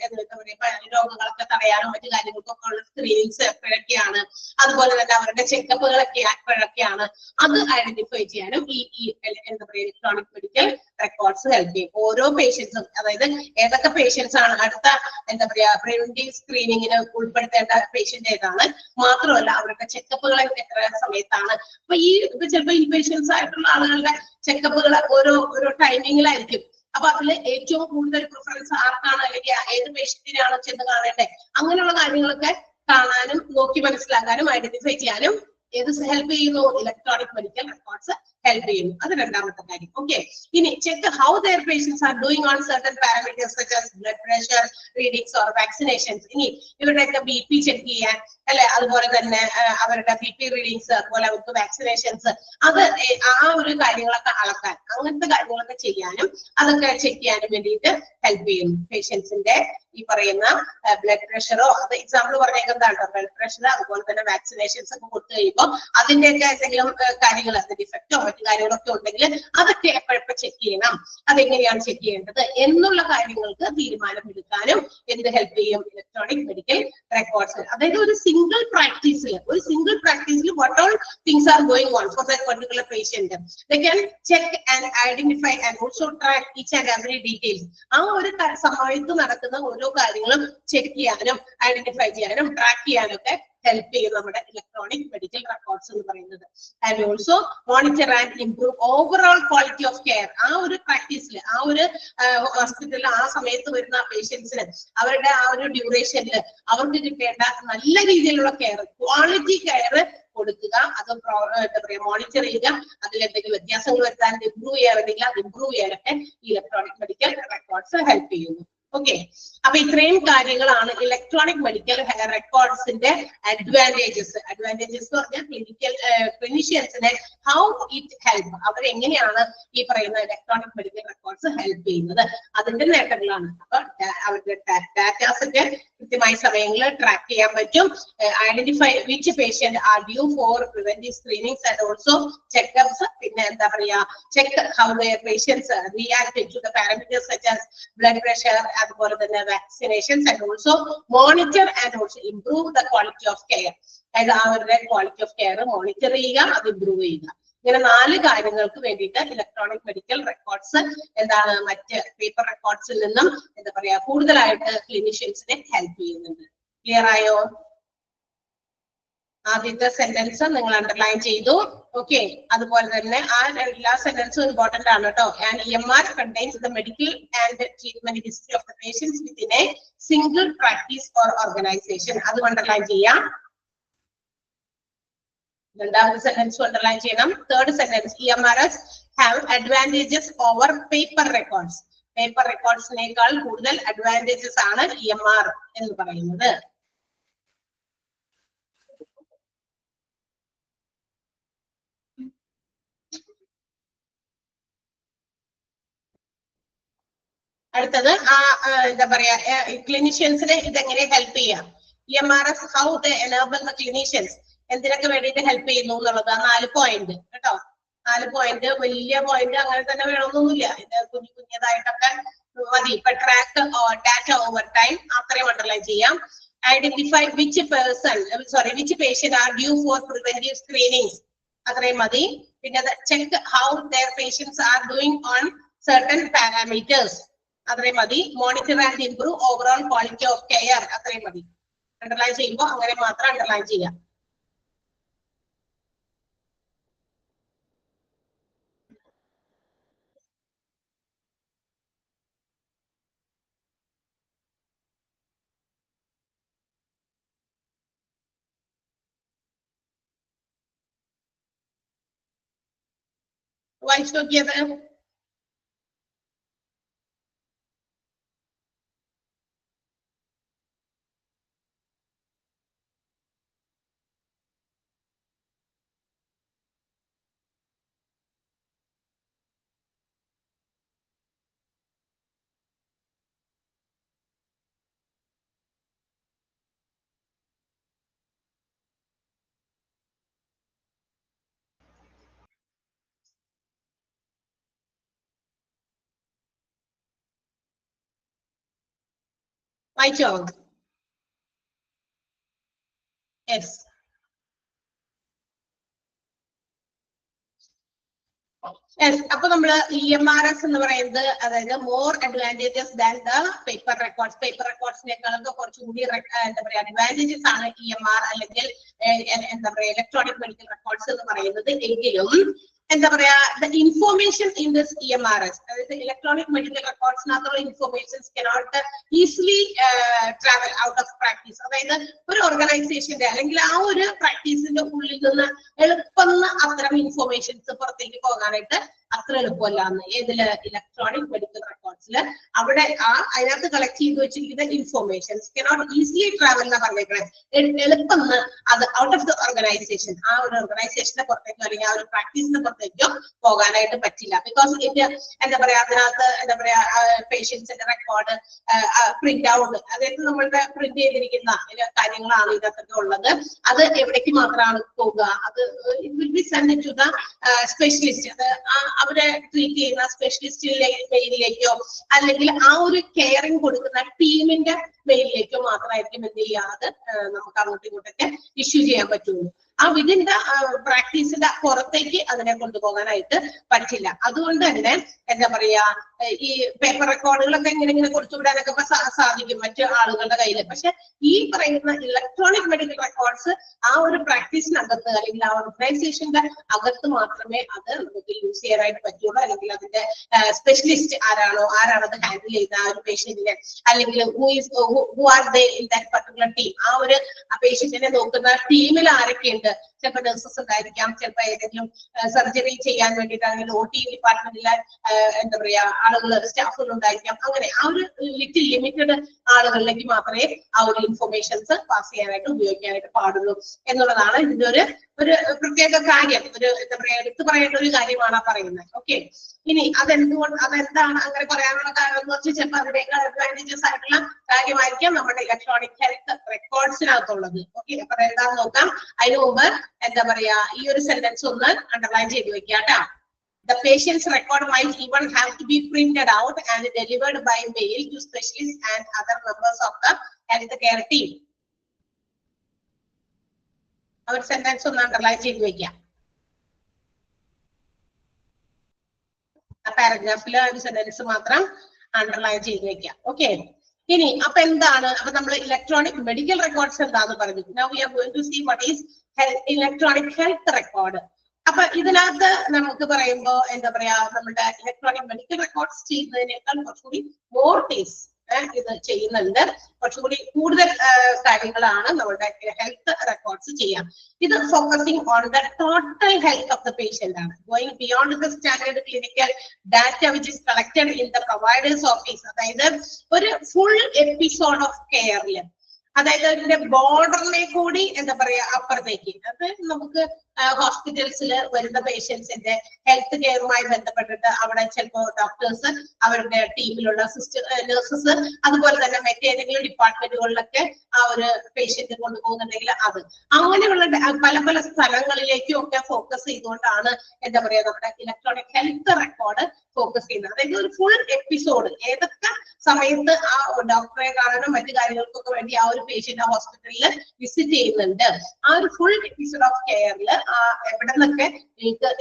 എന്താ പറയാ രോഗങ്ങളൊക്കെ തടയാനും മറ്റു കാര്യങ്ങൾക്കൊക്കെ ഉള്ള സ്ക്രീനിങ്സ് എപ്പോഴൊക്കെയാണ്, അതുപോലെ തന്നെ അവരുടെ ചെക്കപ്പുകളൊക്കെ എപ്പോഴൊക്കെയാണ്, അത് ഐഡന്റിഫൈ ചെയ്യാനും ഈ എന്താ പറയാ ഇലക്ട്രോണിക് മെഡിക്കൽ റെക്കോർഡ്സ് ഹെൽപ്പ് ചെയ്യും. ഓരോ പേഷ്യൻസും, അതായത് ഏതൊക്കെ പേഷ്യൻസ് ആണ് അടുത്ത എന്താ പറയാ പ്രിവെന്റീവ് സ്ക്രീനിങ്ങിന് ഉൾപ്പെടുത്തേണ്ട പേഷ്യന്റ് ഏതാണ്, മാത്രമല്ല അവരുടെ ചെക്കപ്പുകൾ എത്ര സമയത്താണ്. അപ്പൊ ചിലപ്പോൾ ഈ പേഷ്യൻസ് ആയിട്ടുള്ള ആളുകളുടെ ചെക്കപ്പുകൾ ഓരോ ടൈമിങ്ങിലായിരിക്കും. അപ്പൊ അതില് ഏറ്റവും കൂടുതൽ പ്രിഫറൻസ് ആർക്കാണ്, അല്ലെങ്കിൽ ഏത് പേഷ്യന്റിനാണ് ചെന്ന് കാണേണ്ടത്, അങ്ങനെയുള്ള കാര്യങ്ങളൊക്കെ കാണാനും നോക്കി മനസ്സിലാക്കാനും ഐഡന്റിഫൈ ചെയ്യാനും ഏത് ഹെൽപ്പ് ചെയ്യുന്നു, ഇലക്ട്രോണിക് മെഡിക്കൽ റെക്കോർഡ്സ് ഹെൽപ്പ് ചെയ്യുന്നു. അത് രണ്ടാമത്തെ കാര്യം. ഓക്കെ, ഇനി check how their patients are doing on certain parameters such as blood pressure readings or vaccinations. ഇനി ഇവരുടെയൊക്കെ BP ചെക്ക് ചെയ്യാൻ അല്ലെ, അതുപോലെ തന്നെ അവരുടെ BP റീഡിങ്സ്, അതുപോലെ അവർക്ക് വാക്സിനേഷൻസ്, അത് ആ ഒരു കാര്യങ്ങളൊക്കെ അളക്കാൻ, അങ്ങനത്തെ കാര്യങ്ങളൊക്കെ ചെയ്യാനും അതൊക്കെ ചെക്ക് ചെയ്യാനും വേണ്ടിയിട്ട് ഹെൽപ്പ് ചെയ്യുന്നു. പേഷ്യൻസിന്റെ ഈ പറയുന്ന ബ്ലഡ് പ്രഷറോ, അത് എക്സാമ്പിൾ പറഞ്ഞേക്കുന്നതാണ്, ബ്ലഡ് പ്രഷർ അതുപോലെ തന്നെ വാക്സിനേഷൻസ് ഒക്കെ കൊടുത്തു കഴിയുമ്പോൾ അതിന്റെയൊക്കെ എന്തെങ്കിലും കാര്യങ്ങൾ, അത് ഡിഫക്റ്റോ മറ്റു കാര്യങ്ങളൊക്കെ ഉണ്ടെങ്കിൽ അതൊക്കെ എപ്പോഴെപ്പോൾ ചെക്ക് ചെയ്യണം, അതെങ്ങനെയാണ് ചെക്ക് ചെയ്യേണ്ടത് എന്നുള്ള കാര്യങ്ങൾക്ക് തീരുമാനമെടുക്കാനും എന്ത് ഹെൽപ്പ് ചെയ്യും, ഇലക്ട്രോണിക് മെഡിക്കൽ റെക്കോർഡ്സ്. അതായത് ഒരു സിംഗിൾ പ്രാക്ടീസിൽ what all things are going on for that particular patient, they can check and identify and also track each and every details. ആ ഒരു സമയത്ത് നടക്കുന്ന ഓരോ കാര്യങ്ങളും ചെക്ക് ചെയ്യാനും ഐഡന്റിഫൈ ചെയ്യാനും ട്രാക്ക് ചെയ്യാനും ഒക്കെ ഹെൽപ്പ് ചെയ്യും നമ്മുടെ ഇലക്ട്രോണിക് മെഡിക്കൽ റെക്കോർഡ്സ് എന്ന് പറയുന്നത്. And also monitor and improve overall quality of care. ആ ഒരു പ്രാക്ടീസിൽ, ആ ഒരു ഹോസ്പിറ്റലിൽ ആ സമയത്ത് വരുന്ന പേഷ്യൻസിന് അവരുടെ ആ ഒരു ഡ്യൂറേഷനിൽ അവർക്ക് കിട്ടേണ്ട നല്ല രീതിയിലുള്ള കെയർ, ക്വാളിറ്റി കെയർ കൊടുക്കുക, അത് എന്താ പറയാ മോണിറ്റർ ചെയ്യുക, അതിൽ എന്തെങ്കിലും വ്യത്യാസങ്ങൾ വരുത്താൻ ഇംപ്രൂവ് ചെയ്യാറുണ്ടെങ്കിൽ അത് ഇംപ്രൂവ് ചെയ്യാനൊക്കെ ഇലക്ട്രോണിക് മെഡിക്കൽ റെക്കോർഡ്സ് ഹെൽപ്പ് ചെയ്യുന്നു. ഓക്കെ, അപ്പൊ ഇത്രയും കാര്യങ്ങളാണ് ഇലക്ട്രോണിക് മെഡിക്കൽ റെക്കോർഡ്സിന്റെ അഡ്വാൻറ്റേജസ് എന്ന് പറഞ്ഞാൽ ക്ലിനിഷ്യൻസിനെ ഹൗ ഇറ്റ് ഹെൽപ്പ്, അവരെങ്ങനെയാണ് ഈ പറയുന്ന ഇലക്ട്രോണിക് മെഡിക്കൽ റെക്കോർഡ്സ് ഹെൽപ്പ് ചെയ്യുന്നത്, അതിന്റെ നേട്ടങ്ങളാണ്. അപ്പൊ അവരുടെ ഡാറ്റാസ് ഒക്കെ കൃത്യമായ സമയങ്ങളിൽ ട്രാക്ക് ചെയ്യാൻ പറ്റും, identify which patient are due for preventive screenings and also checkups. പിന്നെ എന്താ പറയാ check how their patients react to the parameters such as blood pressure, അതുപോലെ തന്നെ vaccinations and also monitor and also improve the quality of care. അതായത് അവരുടെ quality of care monitor ചെയ്യുക, അത് improve ചെയ്യുക. ഇങ്ങനെ 4 കാര്യങ്ങൾക്ക് വേണ്ടിയിട്ട് ഇലക്ട്രോണിക് മെഡിക്കൽ റെക്കോർഡ്സ് എന്താണ് മറ്റ് പേപ്പർ റെക്കോർഡ്സിൽ നിന്നും എന്താ പറയാ കൂടുതലായിട്ട് ക്ലിനിഷ്യൻസിനെ ഹെൽപ്പ് ചെയ്യുന്നുണ്ട്. ക്ലിയർ ആയോ? ആദ്യത്തെ സെന്റൻസ് നിങ്ങൾ അണ്ടർലൈൻ ചെയ്തു. ഓക്കെ, അതുപോലെ തന്നെ ആ എല്ലാ സെന്റൻസും ഇമ്പോർട്ടന്റ് ആണ് കേട്ടോ. And EMR contains the medical and treatment history of the patients within a single practice or organization. അത് അണ്ടർലൈൻ ചെയ്യാം. രണ്ടാമത്തെ സെന്റൻസ് അണ്ടർലൈൻ ചെയ്യണം. Third sentence EMRs have advantages over paper records. Paper റെക്കോർഡ്സിനേക്കാൾ കൂടുതൽ അഡ്വാൻറ്റേജസ് ആണ് EMR എന്ന് പറയുന്നത്. അടുത്തത് എന്താ പറയാ ക്ലിനിഷ്യൻസിനെ ഇതെങ്ങനെ ഹെൽപ്പ് ചെയ്യാം. EMRs how they enable the clinicians, എന്തിനൊക്കെ വേണ്ടിയിട്ട് ഹെൽപ്പ് ചെയ്യുന്നു എന്നുള്ളത് 4 പോയിന്റ് കേട്ടോ. 4 പോയിന്റ്, വലിയ പോയിന്റ് അങ്ങനെ തന്നെ വേണമെന്നൊന്നുമില്ല, ഇത് കുഞ്ഞതായിട്ടൊക്കെ മതി. ഇപ്പൊ ട്രാക്ക് ഡാറ്റ ഓവർ ടൈം അത്രയും അണ്ടർലൈൻ ചെയ്യാം. Identify which patient are due for preventive screenings അത്രയും മതി. പിന്നെ check how their patients are doing on certain parameters അത്രയും മതി. Monitor and improve overall quality of care അത്രയും മതി. അണ്ടർലൈൻ ചെയ്യുമ്പോൾ അങ്ങനെ മാത്രം അണ്ടർലൈൻ ചെയ്യാം. വായിച്ചു നോക്കിയത് വായിച്ചോ? യെസ്. അപ്പൊ നമ്മള് EMRS എന്ന് പറയുന്നത് അതായത് more advantages than the paper records. Paper റെക്കോർഡ്സിനേക്കാളൊക്കെ കുറച്ചുകൂടി എന്താ പറയാ അഡ്വാൻറ്റേജസ് ആണ് EMR അല്ലെങ്കിൽ എന്താ പറയാ ഇലക്ട്രോണിക് മെഡിക്കൽ റെക്കോർഡ്സ് എന്ന് പറയുന്നത്. എങ്കിലും എന്താ പറയാ the information in this EMRS അതായത് ഇലക്ട്രോണിക് മെഡിക്കൽ റെക്കോർഡ്സിനകത്തുള്ള informations cannot easily travel out of practice. അതായത് ഒരു ഓർഗനൈസേഷന്റെ അല്ലെങ്കിൽ ആ ഒരു പ്രാക്ടീസിന്റെ ഉള്ളിൽ നിന്ന് എളുപ്പം അത്തരം ഇൻഫോർമേഷൻസ് പുറത്തേക്ക് പോകാനായിട്ട് അത്ര എളുപ്പമല്ലാന്ന്. ഏതില്? Electronic medical റെക്കോർഡ്സില്. അവിടെ അതിനകത്ത് കളക്ട് ചെയ്ത് വെച്ചിരിക്കുന്ന ഇൻഫോർമേഷൻസ് കനോട്ട് ഈസിലി ട്രാവൽ എന്നാ പറഞ്ഞേക്കണേ. എളുപ്പം അത് ഔട്ട് ഓഫ് ദ ഓർഗനൈസേഷൻ, ആ ഒരു ഓർഗനൈസേഷന്റെ പുറത്തേക്കോ അല്ലെങ്കിൽ ആ ഒരു പ്രാക്ടീസിന്റെ പുറത്തേക്കോ പോകാനായിട്ട് പറ്റില്ല. ബിക്കോസ് ഇത് എന്താ പറയാ അതിനകത്ത് എന്താ പറയാ പേഷ്യൻസിന്റെ റെക്കോർഡ് പ്രിന്റ് ഔട്ട്, അതായത് നമ്മളുടെ പ്രിന്റ് ചെയ്തിരിക്കുന്ന കാര്യങ്ങളാണ് ഇതിനകത്തൊക്കെ ഉള്ളത്. അത് എവിടേക്ക് മാത്രമാണ് പോകുക? അത് it will be send to the specialist. അത് അവരെ ട്രീറ്റ് ചെയ്യുന്ന സ്പെഷ്യലിസ്റ്റിലേക്കോ അല്ലെങ്കിൽ ആ ഒരു കെയറിങ് കൊടുക്കുന്ന ടീമിന്റെ മെയിലിലേക്കോ മാത്രമായിരിക്കും എന്ത് ചെയ്യാതെ നമുക്ക് അങ്ങോട്ടും ഇങ്ങോട്ടൊക്കെ ഇഷ്യൂ ചെയ്യാൻ പറ്റുള്ളൂ. ആ വിധിന്റെ പ്രാക്ടീസിന്റെ പുറത്തേക്ക് അതിനെ കൊണ്ടുപോകാനായിട്ട് പറ്റില്ല. അതുകൊണ്ട് തന്നെ എന്താ പറയാ ഈ പേപ്പർ റെക്കോർഡുകളൊക്കെ ഇങ്ങനെ കൊടുത്തുവിടാനൊക്കെ സാധിക്കും മറ്റു ആളുകളുടെ കയ്യിൽ. പക്ഷെ ഈ പറയുന്ന ഇലക്ട്രോണിക് മെഡിക്കൽ റെക്കോർഡ്സ് ആ ഒരു പ്രാക്ടീസിനകത്ത് അല്ലെങ്കിൽ ആ ഓർഗനൈസേഷന്റെ അകത്ത് മാത്രമേ അത് നമുക്ക് യൂസ് ചെയ്യാനായിട്ട് പറ്റുള്ളൂ. അല്ലെങ്കിൽ അതിന്റെ സ്പെഷ്യലിസ്റ്റ് ആരാണത് ഹാൻഡിൽ ചെയ്യുന്ന ആ ഒരു പേഷ്യന്റിനെ, അല്ലെങ്കിൽ who are they in that particular team, ആ ഒരു പേഷ്യന്റിനെ നോക്കുന്ന ടീമിൽ ആരൊക്കെയുണ്ട്. ചിലപ്പോൾ നഴ്സസ് ഉണ്ടായിരിക്കാം, ചിലപ്പോൾ ഏതെങ്കിലും സർജറി ചെയ്യാൻ വേണ്ടിയിട്ടാണെങ്കിൽ OT ഡിപ്പാർട്ട്മെന്റിലെ എന്താ പറയാ ആളുകൾ സ്റ്റാഫുകൾ ഉണ്ടായിരിക്കാം. അങ്ങനെ ആ ഒരു ലിമിറ്റഡ് ആളുകളിലേക്ക് മാത്രമേ ആ ഒരു ഇൻഫർമേഷൻസ് പാസ് ചെയ്യാനായിട്ട് ഉപയോഗിക്കാനായിട്ട് പാടുള്ളൂ എന്നുള്ളതാണ് ഇതിന്റെ ഒരു പ്രത്യേക കാര്യം. ഒരു എന്താ പറയാ എടുത്തു പറയേണ്ട ഒരു കാര്യമാണ് പറയുന്നത്. ഓക്കെ, ഇനി അതെന്താണ് അങ്ങനെ പറയാനുള്ള കാരണം എന്ന് വെച്ചാൽ ചിലപ്പോൾ അതിനേക്കാൾ അഡ്വാൻറ്റേജസ് ആയിട്ടുള്ള കാര്യമായിരിക്കാം നമ്മുടെ ഇലക്ട്രോണിക് ഹെൽത്ത് റെക്കോർഡ്സിനകത്തുള്ളത്. ഓക്കെ, അപ്പൊ എന്താന്ന് നോക്കാം. അതിനു മുമ്പ് എന്താ പറയാ ഈ ഒരു സെന്റൻസ് ഒന്ന് അണ്ടർലൈൻ ചെയ്ത് വെക്കാട്ടോ. The patient's record might even have to be printed out and delivered by mail to specialists and other members of the health care team. ആ ഒരു സെന്റൻസ് ഒന്ന് അണ്ടർലൈൻ ചെയ്ത് വെക്കാം. ആ പാരഗ്രാഫിലെ ഒരു സെന്റൻസ് മാത്രം അണ്ടർലൈൻ ചെയ്ത് വെക്കാം. ഓക്കെ, ഇനി അപ്പൊ എന്താണ്? അപ്പൊ നമ്മൾ ഇലക്ട്രോണിക് മെഡിക്കൽ റെക്കോർഡ്സ് എന്താന്ന് പറഞ്ഞു. Now we are going to see what is electronic health record. അപ്പൊ ഇതിനകത്ത് നമുക്ക് പറയുമ്പോ എന്താ പറയാ നമ്മുടെ ഇലക്ട്രോണിക് മെഡിക്കൽ റെക്കോർഡ്സ് ചെയ്യുന്നതിനേക്കാൾ കുറച്ചുകൂടി മോർ ടേസ് ഇത് ചെയ്യുന്നുണ്ട്. കുറച്ചുകൂടി കൂടുതൽ കാര്യങ്ങളാണ് നമ്മുടെ ഹെൽത്ത് റെക്കോർഡ്സ് ചെയ്യാം. ഇത് focusing on the total health of the patient ആണ്. Going beyond the standard clinical data which is collected in the providers office. അതായത് ഒരു ഫുൾ എപ്പിസോഡ് ഓഫ് കെയറിൽ, അതായത് അതിന്റെ ബോർഡറിനെ കൂടി എന്താ പറയാ അപ്പുറത്തേക്ക്, അത് നമുക്ക് ഹോസ്പിറ്റൽസിൽ വരുന്ന പേഷ്യൻസിന്റെ ഹെൽത്ത് കെയറുമായി ബന്ധപ്പെട്ടിട്ട് അവിടെ ചിലപ്പോൾ ഡോക്ടേഴ്സ് അവരുടെ ടീമിലുള്ള നഴ്സസ് അതുപോലെ തന്നെ മറ്റേതെങ്കിലും ഡിപ്പാർട്ട്മെന്റുകളിലൊക്കെ ആ ഒരു പേഷ്യന്റ് കൊണ്ടുപോകുന്നുണ്ടെങ്കിൽ അത് അങ്ങനെയുള്ള പല പല സ്ഥലങ്ങളിലേക്കും ഒക്കെ ഫോക്കസ് ചെയ്തുകൊണ്ടാണ് എന്താ പറയാ നമ്മുടെ ഇലക്ട്രോണിക് ഹെൽത്ത് റെക്കോർഡ് ഫോക്കസ് ചെയ്യുന്നത്. അതായത് ഒരു ഫുൾ എപ്പിസോഡ് ഏതൊക്കെ സമയത്ത് ആ ഡോക്ടറെ കാണാനും മറ്റു കാര്യങ്ങൾക്കൊക്കെ വേണ്ടി ആ ഒരു പേഷ്യന്റ് ഹോസ്പിറ്റലിൽ വിസിറ്റ് ചെയ്യുന്നുണ്ട്, ആ ഒരു ഫുൾ എപ്പിസോഡ് ഓഫ് കെയറിൽ എവിടെ നിന്നൊക്കെ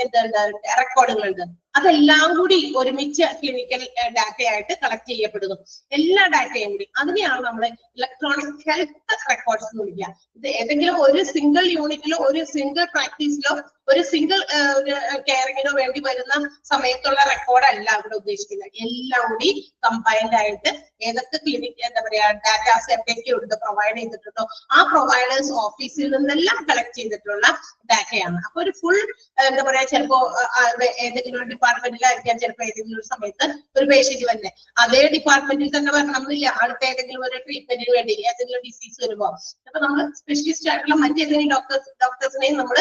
എന്താണ് റെക്കോർഡുകളുണ്ട് അതെല്ലാം കൂടി ഒരുമിച്ച് ക്ലിനിക്കൽ ഡാറ്റയായിട്ട് കളക്ട് ചെയ്യപ്പെടുന്നു. എല്ലാ ഡാറ്റയും കൂടി അതിനെയാണ് നമ്മൾ ഇലക്ട്രോണിക് ഹെൽത്ത് റെക്കോർഡ്സ് എന്ന് വിളിക്കുക. ഇത് ഏതെങ്കിലും ഒരു സിംഗിൾ യൂണിറ്റിലോ ഒരു സിംഗിൾ പ്രാക്ടീസിലോ ഒരു സിംഗിൾ കെയറിങ്ങിനോ വേണ്ടി വരുന്ന സമയത്തുള്ള റെക്കോർഡ് അല്ല ഇവിടെ ഉദ്ദേശിക്കുന്നത്. എല്ലാം കൂടി കമ്പൈൻഡ് ആയിട്ട് ഏതൊക്കെ ക്ലിനിക് എന്താ പറയാ ഡാറ്റാസ് എവിടെയൊക്കെ ഉണ്ട് പ്രൊവൈഡ് ചെയ്തിട്ടുണ്ടോ ആ പ്രൊവൈഡേഴ്സ് ഓഫീസിൽ നിന്നെല്ലാം കളക്ട് ചെയ്തിട്ടുള്ള ഡാറ്റയാണ്. അപ്പൊ ഒരു ഫുൾ എന്താ പറയാ ചിലപ്പോ ഏതെങ്കിലും ഒരു ഡിപ്പാർട്ട്മെന്റിലായിരിക്കാം ചിലപ്പോൾ ഏതെങ്കിലും ഒരു സമയത്ത് ഒരു പേഷ്യന്റ് വന്നെ അതേ ഡിപ്പാർട്ട്മെന്റിൽ തന്നെ വരണമെന്നില്ല. അടുത്ത ഏതെങ്കിലും ഒരു ട്രീറ്റ്മെന്റിന് വേണ്ടി ഏതെങ്കിലും ഡിസീസ് വരുമ്പോ അപ്പൊ നമ്മൾ സ്പെഷ്യലിസ്റ്റ് ആയിട്ടുള്ള മറ്റേതെങ്കിലും ഡോക്ടേഴ്സിനെയും നമ്മൾ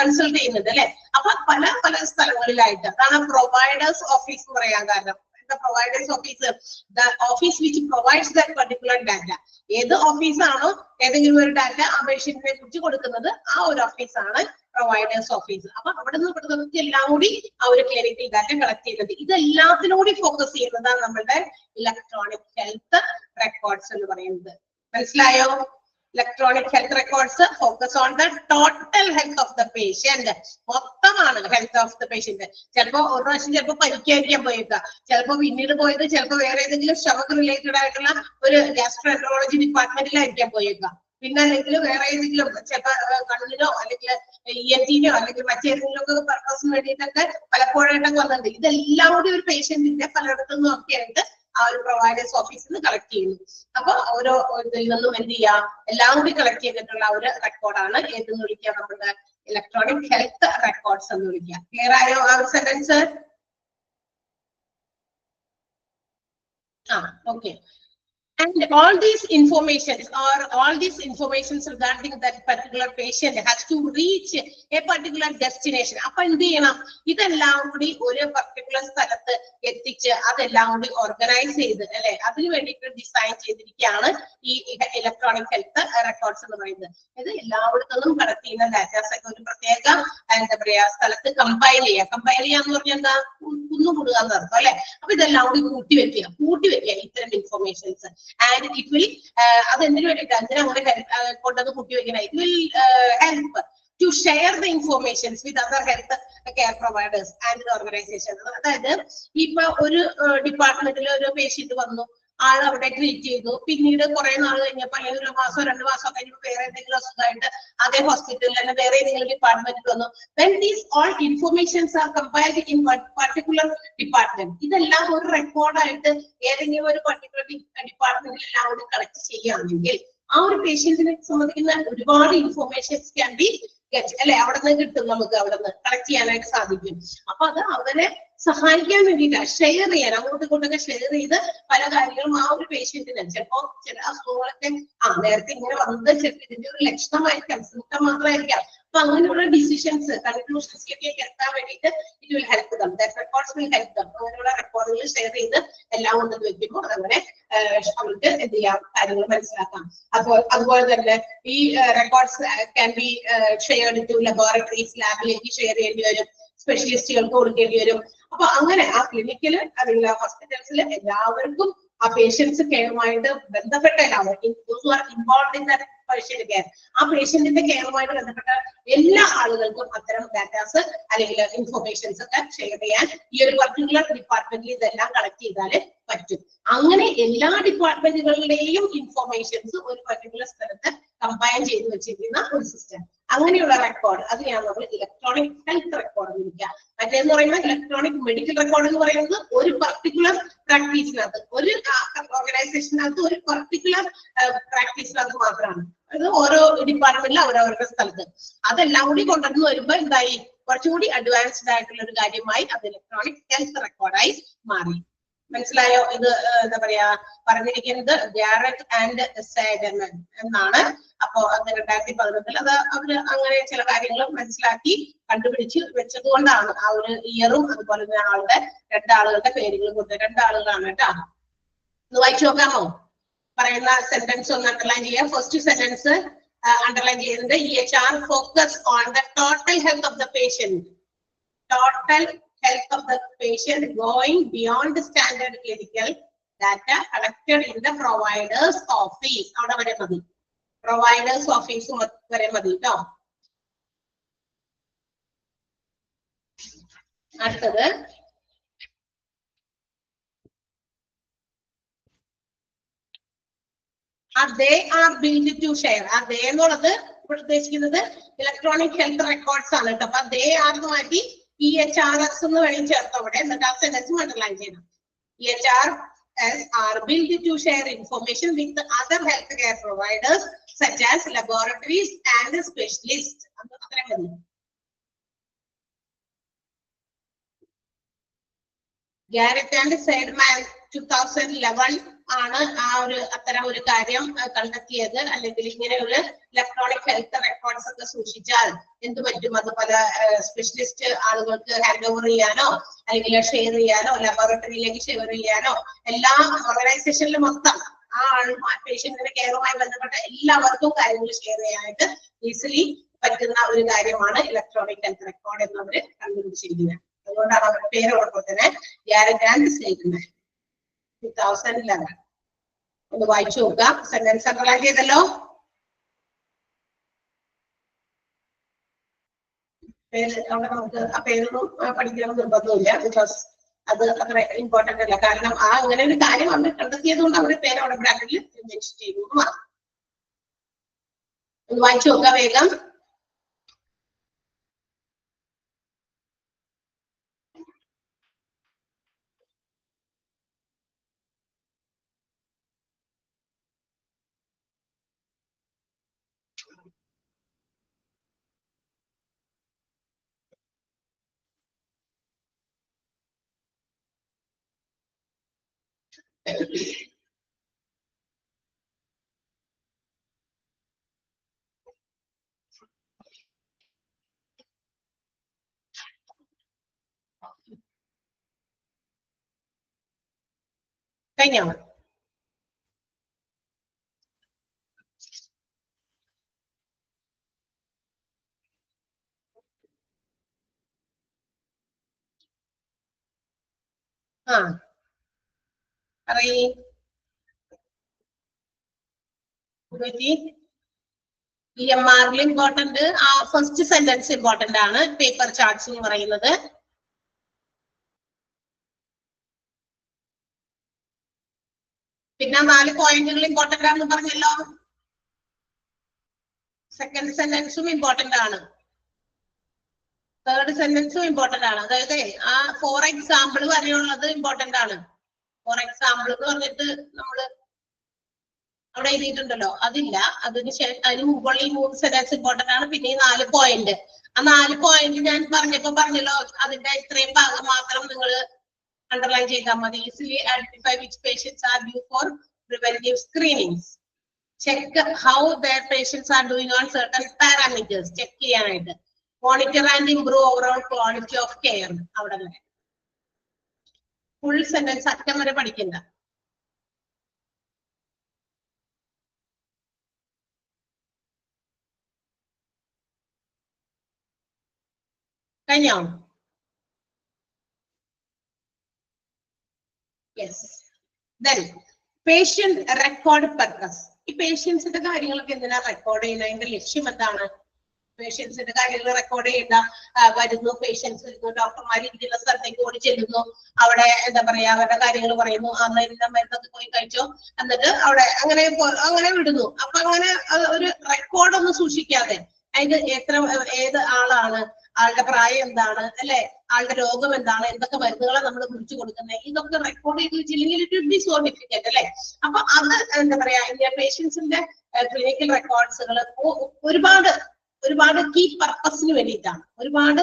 കൺസൾട്ട് ചെയ്യുന്നുണ്ട് അല്ലെ. അപ്പൊ പല പല സ്ഥലങ്ങളിലായിട്ട് അതാണ് പ്രൊവൈഡേഴ്സ് ഓഫീസ് എന്ന് പറയാൻ കാരണം. Providers office the office which provides that particular data. ഏത് ഓഫീസാണോ ഏതെങ്കിലും ഒരു ഡാറ്റ ആ പേഷ്യന്റിനെ കുറിച്ച് കൊടുക്കുന്നത് ആ ഒരു ഓഫീസാണ് പ്രൊവൈഡേഴ്സ് ഓഫീസ്. അപ്പൊ അവിടെ നിന്ന് എല്ലാം കൂടി ആ ഒരു ക്ലിനിക്കൽ ഡാറ്റ കളക്ട് ചെയ്യുന്നത്. ഇതെല്ലാത്തിനും കൂടി ഫോക്കസ് ചെയ്യുന്നതാണ് നമ്മുടെ ഇലക്ട്രോണിക് ഹെൽത്ത് റെക്കോർഡ്സ് എന്ന് പറയുന്നത്. മനസ്സിലായോ? Electronic health records focus on the total health of the patient. മൊത്തമാണ് ഹെൽത്ത് ഓഫ് ദ പേഷ്യന്റ്. ചിലപ്പോ ഒരു പ്രാവശ്യം ചിലപ്പോ പരിക്കേൽക്കാൻ പോയേക്കാം, ചിലപ്പോ പിന്നീട് പോയത് ചിലപ്പോ വേറെ ഏതെങ്കിലും സ്റ്റൊമക് റിലേറ്റഡ് ആയിട്ടുള്ള ഒരു ഗ്യാസ്ട്രോഎൻട്രോളജി ഡിപ്പാർട്ട്മെന്റിലായിരിക്കാൻ പോയേക്കാം. പിന്നെ അല്ലെങ്കിൽ വേറെ ഏതെങ്കിലും ചിലപ്പോ കണ്ണിനോ അല്ലെങ്കിൽ ENT-നോ അല്ലെങ്കിൽ മറ്റേതെങ്കിലും ഒക്കെ പർപ്പസിന് വേണ്ടിയിട്ടൊക്കെ പലപ്പോഴായിട്ടൊക്കെ വന്നിട്ടുണ്ട്. ഇതെല്ലാം കൂടി ഒരു പേഷ്യന്റിന്റെ പലയിടത്തു നിന്നും ഒക്കെ ആയിട്ട് ആ ഒരു പ്രൊവൈഡേഴ്സ് ഓഫീസിൽ നിന്ന് കളക്ട് ചെയ്യുന്നു. അപ്പൊ ഓരോ ഇതിൽ നിന്നും എന്ത് ചെയ്യാം, എല്ലാം കൂടി കളക്ട് ചെയ്തിട്ടുള്ള ഒരു റെക്കോർഡാണ് ഏതെന്ന് വിളിക്കുക, നമ്മുടെ ഇലക്ട്രോണിക് ഹെൽത്ത് റെക്കോർഡ്സ് എന്ന് വിളിക്കുക. ക്ലിയർ ആയോ ആ ഒരു sentence? Okay. And all these informations regarding that particular patient has to reach a particular destination. അപ്പൊ എന്ത് ചെയ്യണം, ഇതെല്ലാം കൂടി ഒരു പർട്ടിക്കുലർ സ്ഥലത്ത് എത്തിച്ച് അതെല്ലാം കൂടി ഓർഗനൈസ് ചെയ്ത് അല്ലെ, അതിന് വേണ്ടിയിട്ട് ഡിസൈൻ ചെയ്തിരിക്കുകയാണ് ഈ ഇലക്ട്രോണിക് ഹെൽത്ത് റെക്കോർഡ്സ് എന്ന് പറയുന്നത്. ഇത് എല്ലായിടത്തും കളക്ട് ചെയ്യുന്ന ഡാറ്റാസ് ഒക്കെ ഒരു പ്രത്യേക എന്താ പറയാ സ്ഥലത്ത് കമ്പൈൽ ചെയ്യാന്ന് പറഞ്ഞാൽ എന്താ, കുന്നുകൂടുക എന്നർത്ഥം അല്ലെ. അപ്പൊ ഇതെല്ലാം കൂടി കൂട്ടി വെക്കുക ഇത്തരം ഇൻഫോർമേഷൻസ്. And it will അതെന്തിനു വേണ്ടിയിട്ട് അങ്ങനെ കൊണ്ടത് കൂട്ടി വെക്കണം. It will help to share the informations with other health care providers and the organizations. അതായത് ഇപ്പൊ ഒരു ഡിപ്പാർട്ട്മെന്റിൽ ഒരു പേഷ്യന്റ് വന്നു, ആൾ അവിടെ ട്രീറ്റ് ചെയ്തു, പിന്നീട് കുറെ നാൾ കഴിഞ്ഞപ്പോ അല്ലെങ്കിൽ 1 മാസം 2 മാസം കഴിഞ്ഞപ്പോൾ വേറെ എന്തെങ്കിലും അസുഖമായിട്ട് അതേ ഹോസ്പിറ്റലിൽ തന്നെ വേറെ ഏതെങ്കിലും ഡിപ്പാർട്ട്മെന്റിൽ വന്നു. When these all informations are compiled in one particular department, ഇതെല്ലാം ഒരു റെക്കോർഡായിട്ട് ഏതെങ്കിലും ഒരു പർട്ടിക്കുലർ ഡിപ്പാർട്ട്മെന്റിൽ എല്ലാം കൂടി കളക്ട് ചെയ്യുകയാണെങ്കിൽ ആ ഒരു പേഷ്യന്റിനെ സംബന്ധിക്കുന്ന ഒരുപാട് ഇൻഫോർമേഷൻസ് ക്യാൻ ബി ഗെറ്റ് അല്ലെ, അവിടെ നിന്ന് കിട്ടും, നമുക്ക് അവിടെ നിന്ന് കളക്ട് ചെയ്യാനായിട്ട് സാധിക്കും. അപ്പൊ അത് അവരെ സഹായിക്കാൻ വേണ്ടിയിട്ടാണ്, ഷെയർ ചെയ്യാൻ, അങ്ങോട്ടും ഇങ്ങോട്ടൊക്കെ ഷെയർ ചെയ്ത് പല കാര്യങ്ങളും ആ ഒരു പേഷ്യന്റിന് ചിലപ്പോ ചില അസുഖങ്ങളൊക്കെ നേരത്തെ ഇങ്ങനെ വന്നത് ചിലപ്പോൾ ഇതിന്റെ ഒരു ലക്ഷണമായിരിക്കാം, സിംറ്റം മാത്രമായിരിക്കാം. അപ്പൊ അങ്ങനെയുള്ള ഡിസിഷൻസ് കൺക്ലൂഷൻസിലേക്കൊക്കെ എത്താൻ വേണ്ടിയിട്ട് it will help them. That records will help them. അങ്ങനെയുള്ള റെക്കോർഡുകൾ ഷെയർ ചെയ്ത് എല്ലാം കൊണ്ടു വെക്കുമ്പോൾ അതങ്ങനെ അവർക്ക് എന്ത് ചെയ്യാം, കാര്യങ്ങൾ മനസ്സിലാക്കാം. അതുപോലെ തന്നെ ഈ records can be shared to laboratories, ലാബിലേക്ക് ഷെയർ ചെയ്യേണ്ടി വരും, സ്പെഷ്യലിസ്റ്റുകൾക്ക് കൊടുക്കേണ്ടി വരും. അപ്പൊ അങ്ങനെ ആ ക്ലിനിക്കില് അല്ലെങ്കിൽ ആ ഹോസ്പിറ്റൽസിൽ എല്ലാവർക്കും ആ പേഷ്യൻസ് കെയറുമായിട്ട് ബന്ധപ്പെട്ട എല്ലാവർക്കും involve in that patient care, ആ പേഷ്യന്റിന്റെ കെയറുമായിട്ട് ബന്ധപ്പെട്ട എല്ലാ ആളുകൾക്കും അത്തരം ഡാറ്റാസ് അല്ലെങ്കിൽ ഇൻഫോർമേഷൻസ് ഒക്കെ ഷെയർ ചെയ്യാൻ ഈ ഒരു പർട്ടിക്കുലർ ഡിപ്പാർട്ട്മെന്റിൽ ഇതെല്ലാം കളക്ട് ചെയ്താല് പറ്റും. അങ്ങനെ എല്ലാ ഡിപ്പാർട്ട്മെന്റുകളുടെയും ഇൻഫോർമേഷൻസ് ഒരു പർട്ടിക്കുലർ സ്ഥലത്ത് കമ്പൈൻ ചെയ്ത് വെച്ചിരിക്കുന്ന ഒരു സിസ്റ്റം, അങ്ങനെയുള്ള റെക്കോർഡ് അതിനെയാണ് നമ്മൾ ഇലക്ട്രോണിക് ഹെൽത്ത് റെക്കോർഡ് എന്ന് വിളിക്കുക. മറ്റേന്ന് പറയുമ്പോൾ ഇലക്ട്രോണിക് മെഡിക്കൽ റെക്കോർഡ് എന്ന് പറയുന്നത് ഒരു പർട്ടിക്കുലർ പ്രാക്ടീസിനകത്ത്, ഒരു ഓർഗനൈസേഷനകത്ത് ഒരു പർട്ടിക്കുലർ പ്രാക്ടീസിനകത്ത് മാത്രമാണ്. അത് ഓരോ ഡിപ്പാർട്ട്മെന്റിലും അവരവരുടെ സ്ഥലത്ത്. അതെല്ലാം കൂടി കൊണ്ടുവന്ന് വരുമ്പോ എന്തായി, കുറച്ചുകൂടി അഡ്വാൻസ്ഡ് ആയിട്ടുള്ള ഒരു കാര്യമായി അത് ഇലക്ട്രോണിക് ഹെൽത്ത് റെക്കോർഡായി മാറി. മനസ്സിലായോ? ഇത് എന്താ പറയാ പറഞ്ഞിരിക്കുന്നത് ഗ്യാരറ്റ് ആൻഡ് സാഗർമാൻ എന്നാണ്. അപ്പോ അത് 2011 അത് അവര് അങ്ങനെ ചില കാര്യങ്ങൾ മനസ്സിലാക്കി കണ്ടുപിടിച്ച് വെച്ചത് കൊണ്ടാണ് ആ ഒരു ഇയറും അതുപോലെ തന്നെ രണ്ടാളുകളുടെ പേരുകളും കൊടുത്തത്. 2 ആളുകളാണ് കേട്ടോ. ഒന്ന് വായിച്ചു നോക്കാമോ? പറയുന്ന സെന്റൻസ് ഒന്ന് അണ്ടർലൈൻ ചെയ്യാം. ഫസ്റ്റ് സെന്റൻസ് അണ്ടർലൈൻ ചെയ്യുന്നത് EHR focus on the total health of the patient. Total health of the patient going beyond the standard clinical data collected in the provider's office. അവിടെ വരെ മതി, provider's office വരെ മതി ട്ടോ. അടുത്തത് they are built to share. they എന്നുള്ളത് ഇവിടെ ഉദ്ദേശിക്കുന്നത് ഇലക്ട്രോണിക് ഹെൽത്ത് റെക്കോർഡ്സ് ആണ് കേട്ടോ. അപ്പൊ they are എന്ന് മാറ്റി EHRs എന്ന് വേണമെങ്കിൽ ചേർത്ത് അവിടെ, എന്നിട്ട് ആ സെന്റൻസ് അണ്ടർലൈൻ ചെയ്യണം. EHRs are built to share information with other healthcare providers such as laboratories and specialists. അത്രയും മതി. Garrett and Saidman 2011 ആണ് ആ ഒരു അത്തരം ഒരു കാര്യം കണ്ടെത്തിയത്. അല്ലെങ്കിൽ ഇങ്ങനെ ഒരു ഇലക്ട്രോണിക് ഹെൽത്ത് റെക്കോർഡ്സ് ഒക്കെ സൂക്ഷിച്ചാൽ എന്ത് പറ്റും, അത് പല സ്പെഷ്യലിസ്റ്റ് ആളുകൾക്ക് ഹാൻഡ് ഓവർ ചെയ്യാനോ അല്ലെങ്കിൽ ഷെയർ ചെയ്യാനോ ലബോറട്ടറിയിലേക്ക് ഷെയർ ചെയ്യാനോ എല്ലാ ഓർഗനൈസേഷനിലും മൊത്തം ആ പേഷ്യന്റിന്റെ കെയറുമായി ബന്ധപ്പെട്ട എല്ലാവർക്കും കാര്യങ്ങൾ ഷെയർ ചെയ്യാനായിട്ട് ഈസിലി പറ്റുന്ന ഒരു കാര്യമാണ് ഇലക്ട്രോണിക് ഹെൽത്ത് റെക്കോർഡ് എന്നവര് കണ്ടുപിടിച്ചിരിക്കുന്നത്. അതുകൊണ്ടാണ് അവരുടെ പേരോടൊപ്പം തന്നെ ഗ്യാരറ്റ് ആൻഡ് സാഗർമാൻ 2011. ഒന്ന് വായിച്ചു നോക്കാം. സെന്റൻസ് അണ്ടർലൈൻ ചെയ്തല്ലോ. പേര് അവിടെ നമുക്ക് ആ പേരൊന്നും പഠിക്കണം നിർബന്ധമില്ല. ബിക്കോസ് അത് അത്ര ഇമ്പോർട്ടന്റ് അല്ല. കാരണം ആ അങ്ങനെ ഒരു കാര്യം അവർ കണ്ടെത്തിയത് കൊണ്ട് അവരുടെ പേര് അവിടെ ബ്രാക്കറ്റിൽ മെൻഷൻ ചെയ്തു മാത്രം. ഒന്ന് വായിച്ചു നോക്കാം വേഗം. കഴിഞ്ഞോ? ആ പറയ്. EMR important. ആ ഫസ്റ്റ് സെന്റൻസ് ഇമ്പോർട്ടന്റ് ആണ്. പേപ്പർ ചാർട്ട്സ് എന്ന് പറയുന്നത്. പിന്നെ 4 പോയിന്റുകൾ ഇമ്പോർട്ടന്റ് ആണെന്ന് പറഞ്ഞല്ലോ. സെക്കൻഡ് സെന്റൻസും ഇമ്പോർട്ടന്റ് ആണ്. തേർഡ് സെന്റൻസും ഇമ്പോർട്ടന്റ് ആണ്. അതായത് ആ ഫോർ എക്സാമ്പിൾ വരെയുള്ളത് ഇമ്പോർട്ടന്റ് ആണ്. ഫോർ എക്സാമ്പിൾ എന്ന് പറഞ്ഞിട്ട് നമ്മള് അവിടെ എഴുതിയിട്ടുണ്ടല്ലോ, അതില്ല. അതിന് മുമ്പുള്ള ഈ 3 സെന്റൻസ് ഇമ്പോർട്ടന്റ് ആണ്. പിന്നെ ഈ 4 പോയിന്റ്, ആ 4 പോയിന്റ് ഞാൻ പറഞ്ഞല്ലോ, അതിന്റെ ഇത്രയും ഭാഗം മാത്രം നിങ്ങൾ അണ്ടർലൈൻ ചെയ്താൽ മതി. Easily identify which patients are due for preventive screenings. Check how their patients are doing on certain parameters. Check ചെയ്യാനായിട്ട്. Monitor and improve overall quality of care. അവിടെ വരെ ഫുൾ സെന്റൻസ് അറ്റം വരെ പഠിക്കണ്ട. കഴിഞ്ഞോ? Yes. Then patient record purpose. ഈ പേഷ്യൻസിന്റെ കാര്യങ്ങളൊക്കെ എന്തിനാ റെക്കോർഡ് ചെയ്യുന്നത്? അതിന്റെ ലക്ഷ്യം എന്താണ്? പേഷ്യൻസിന്റെ കാര്യങ്ങൾ റെക്കോർഡ് ചെയ്യേണ്ട. വരുന്നു പേഷ്യൻസ് വരുന്നു, ഡോക്ടർമാർ ഇരിക്കുന്ന സ്ഥലത്തേക്ക് ഓടി ചെല്ലുന്നു, അവിടെ എന്താ പറയാ അവരുടെ കാര്യങ്ങൾ പറയുന്നു, മരുന്നൊക്കെ പോയി കഴിച്ചോ, എന്നിട്ട് അവിടെ അങ്ങനെ വിടുന്നു. അപ്പൊ അങ്ങനെ ഒരു റെക്കോർഡ് ഒന്നും സൂക്ഷിക്കാതെ, അതിന് ഏത് ആളാണ്, ആളുടെ പ്രായം എന്താണ്, അല്ലെ, ആളുടെ രോഗം എന്താണ്, എന്തൊക്കെ മരുന്നുകളെ നമ്മൾ കുറിച്ച് കൊടുക്കുന്നത്, ഇതൊക്കെ റെക്കോർഡ് ചെയ്ത് വെച്ചില്ലെങ്കിൽ ഇറ്റ് വിൽ ബി സോർട്ടിഫിക്കറ്റ് അല്ലെ. അപ്പൊ അത് എന്താ പറയാ, പേഷ്യൻസിന്റെ ക്ലിനിക്കൽ റെക്കോർഡ്സുകൾ ഒരുപാട് കീ പർപ്പസിന് വേണ്ടിയിട്ടാണ്. ഒരുപാട്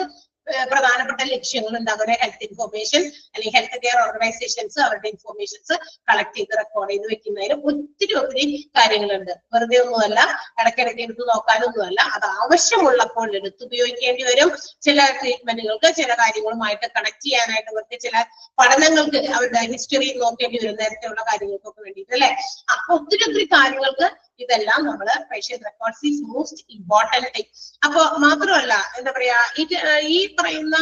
പ്രധാനപ്പെട്ട ലക്ഷ്യങ്ങളുണ്ട്. അവരുടെ ഹെൽത്ത് ഇൻഫോർമേഷൻ അല്ലെങ്കിൽ ഹെൽത്ത് കെയർ ഓർഗനൈസേഷൻസ് അവരുടെ ഇൻഫോർമേഷൻസ് കളക്ട് ചെയ്ത് റെക്കോർഡ് ചെയ്ത് വെക്കുന്നതിന് ഒത്തിരി കാര്യങ്ങളുണ്ട്. വെറുതെ ഒന്നുമല്ല, ഇടയ്ക്കിടയ്ക്ക് എടുത്ത് നോക്കാനൊന്നുമല്ല. അത് ആവശ്യമുള്ളപ്പോൾ എടുത്ത് ഉപയോഗിക്കേണ്ടി വരും. ചില ട്രീറ്റ്മെന്റുകൾക്ക്, ചില കാര്യങ്ങളുമായിട്ട് കണക്ട് ചെയ്യാനായിട്ട് അവർക്ക് ചില പഠനങ്ങൾക്ക് അവരുടെ ഹിസ്റ്ററി നോക്കേണ്ടി വരും, നേരത്തെയുള്ള കാര്യങ്ങൾക്കൊക്കെ വേണ്ടിയിട്ട് അല്ലെ. അപ്പൊ ഒത്തിരി കാര്യങ്ങൾക്ക് ഇതെല്ലാം നമ്മള് patient records is most important thing. അപ്പൊ മാത്രമല്ല എന്താ പറയാ, ഈ പറയുന്ന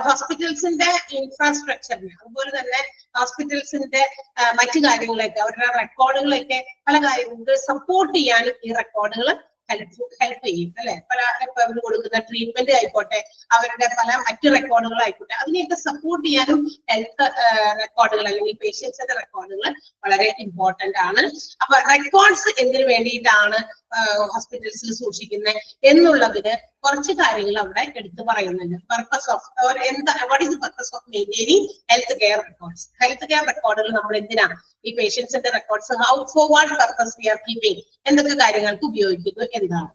ഹോസ്പിറ്റൽസിന്റെ ഇൻഫ്രാസ്ട്രക്ചറിന്, അതുപോലെ തന്നെ ഹോസ്പിറ്റൽസിന്റെ മറ്റു കാര്യങ്ങളൊക്കെ, അവരുടെ റെക്കോർഡുകളൊക്കെ പല കാര്യങ്ങൾക്ക് സപ്പോർട്ട് ചെയ്യാനും ഈ റെക്കോർഡുകൾ ഹെൽപ്പ് ചെയ്യും അല്ലെ. അവർ കൊടുക്കുന്ന ട്രീറ്റ്മെന്റ് ആയിക്കോട്ടെ, അവരുടെ പല മറ്റു റെക്കോർഡുകൾ ആയിക്കോട്ടെ, അതിനെയൊക്കെ സപ്പോർട്ട് ചെയ്യാനും ഹെൽത്ത് റെക്കോർഡുകൾ അല്ലെങ്കിൽ പേഷ്യൻസിന്റെ റെക്കോർഡുകൾ വളരെ ഇമ്പോർട്ടന്റ് ആണ്. അപ്പൊ റെക്കോർഡ്സ് എന്തിനു വേണ്ടിയിട്ടാണ് ഹോസ്പിറ്റൽസിൽ സൂക്ഷിക്കുന്നത് എന്നുള്ളതിന് കുറച്ച് കാര്യങ്ങൾ അവിടെ എടുത്തു പറയുന്നുണ്ട്. Purpose of what is the purpose of maintaining health care records. Health care റെക്കോർഡുകൾ നമ്മൾ എന്തിനാണ്, ഈ പേഷ്യൻസിന്റെ records how for what purpose we are keeping, എന്തൊക്കെ കാര്യങ്ങൾക്ക് ഉപയോഗിക്കുന്നു, എന്താണ്,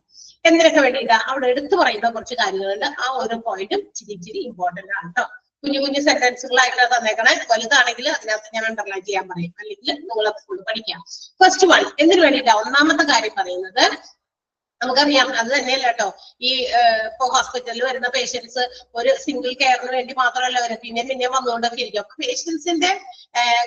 എന്തിനൊക്കെ വേണ്ടിയിട്ടാണ് അവിടെ എടുത്തു പറയുന്ന കുറച്ച് കാര്യങ്ങളുണ്ട്. ആ ഓരോ പോയിന്റും ഇച്ചിരി ഇമ്പോർട്ടന്റ് ആണ് കേട്ടോ. കുഞ്ഞു സെന്റൻസുകളായിട്ട് തന്നേക്കണേ. വലുതാണെങ്കിൽ അതിനകത്ത് ഞാൻ അണ്ടർലൈൻ ചെയ്യാൻ പറയും, അല്ലെങ്കിൽ നിങ്ങൾ ഫുൾ പഠിക്കാം. ഫസ്റ്റ് വൺ എന്തിനു വേണ്ടിയിട്ടാണ്? ഒന്നാമത്തെ കാര്യം പറയുന്നത് നമുക്കറിയാം, അത് തന്നെയല്ല കേട്ടോ. ഈ ഇപ്പൊ ഹോസ്പിറ്റലിൽ വരുന്ന പേഷ്യൻസ് ഒരു സിംഗിൾ കെയറിന് വേണ്ടി മാത്രമല്ല വരും, പിന്നെ വന്നുകൊണ്ടൊക്കെ ഇരിക്കും. അപ്പൊ പേഷ്യൻസിന്റെ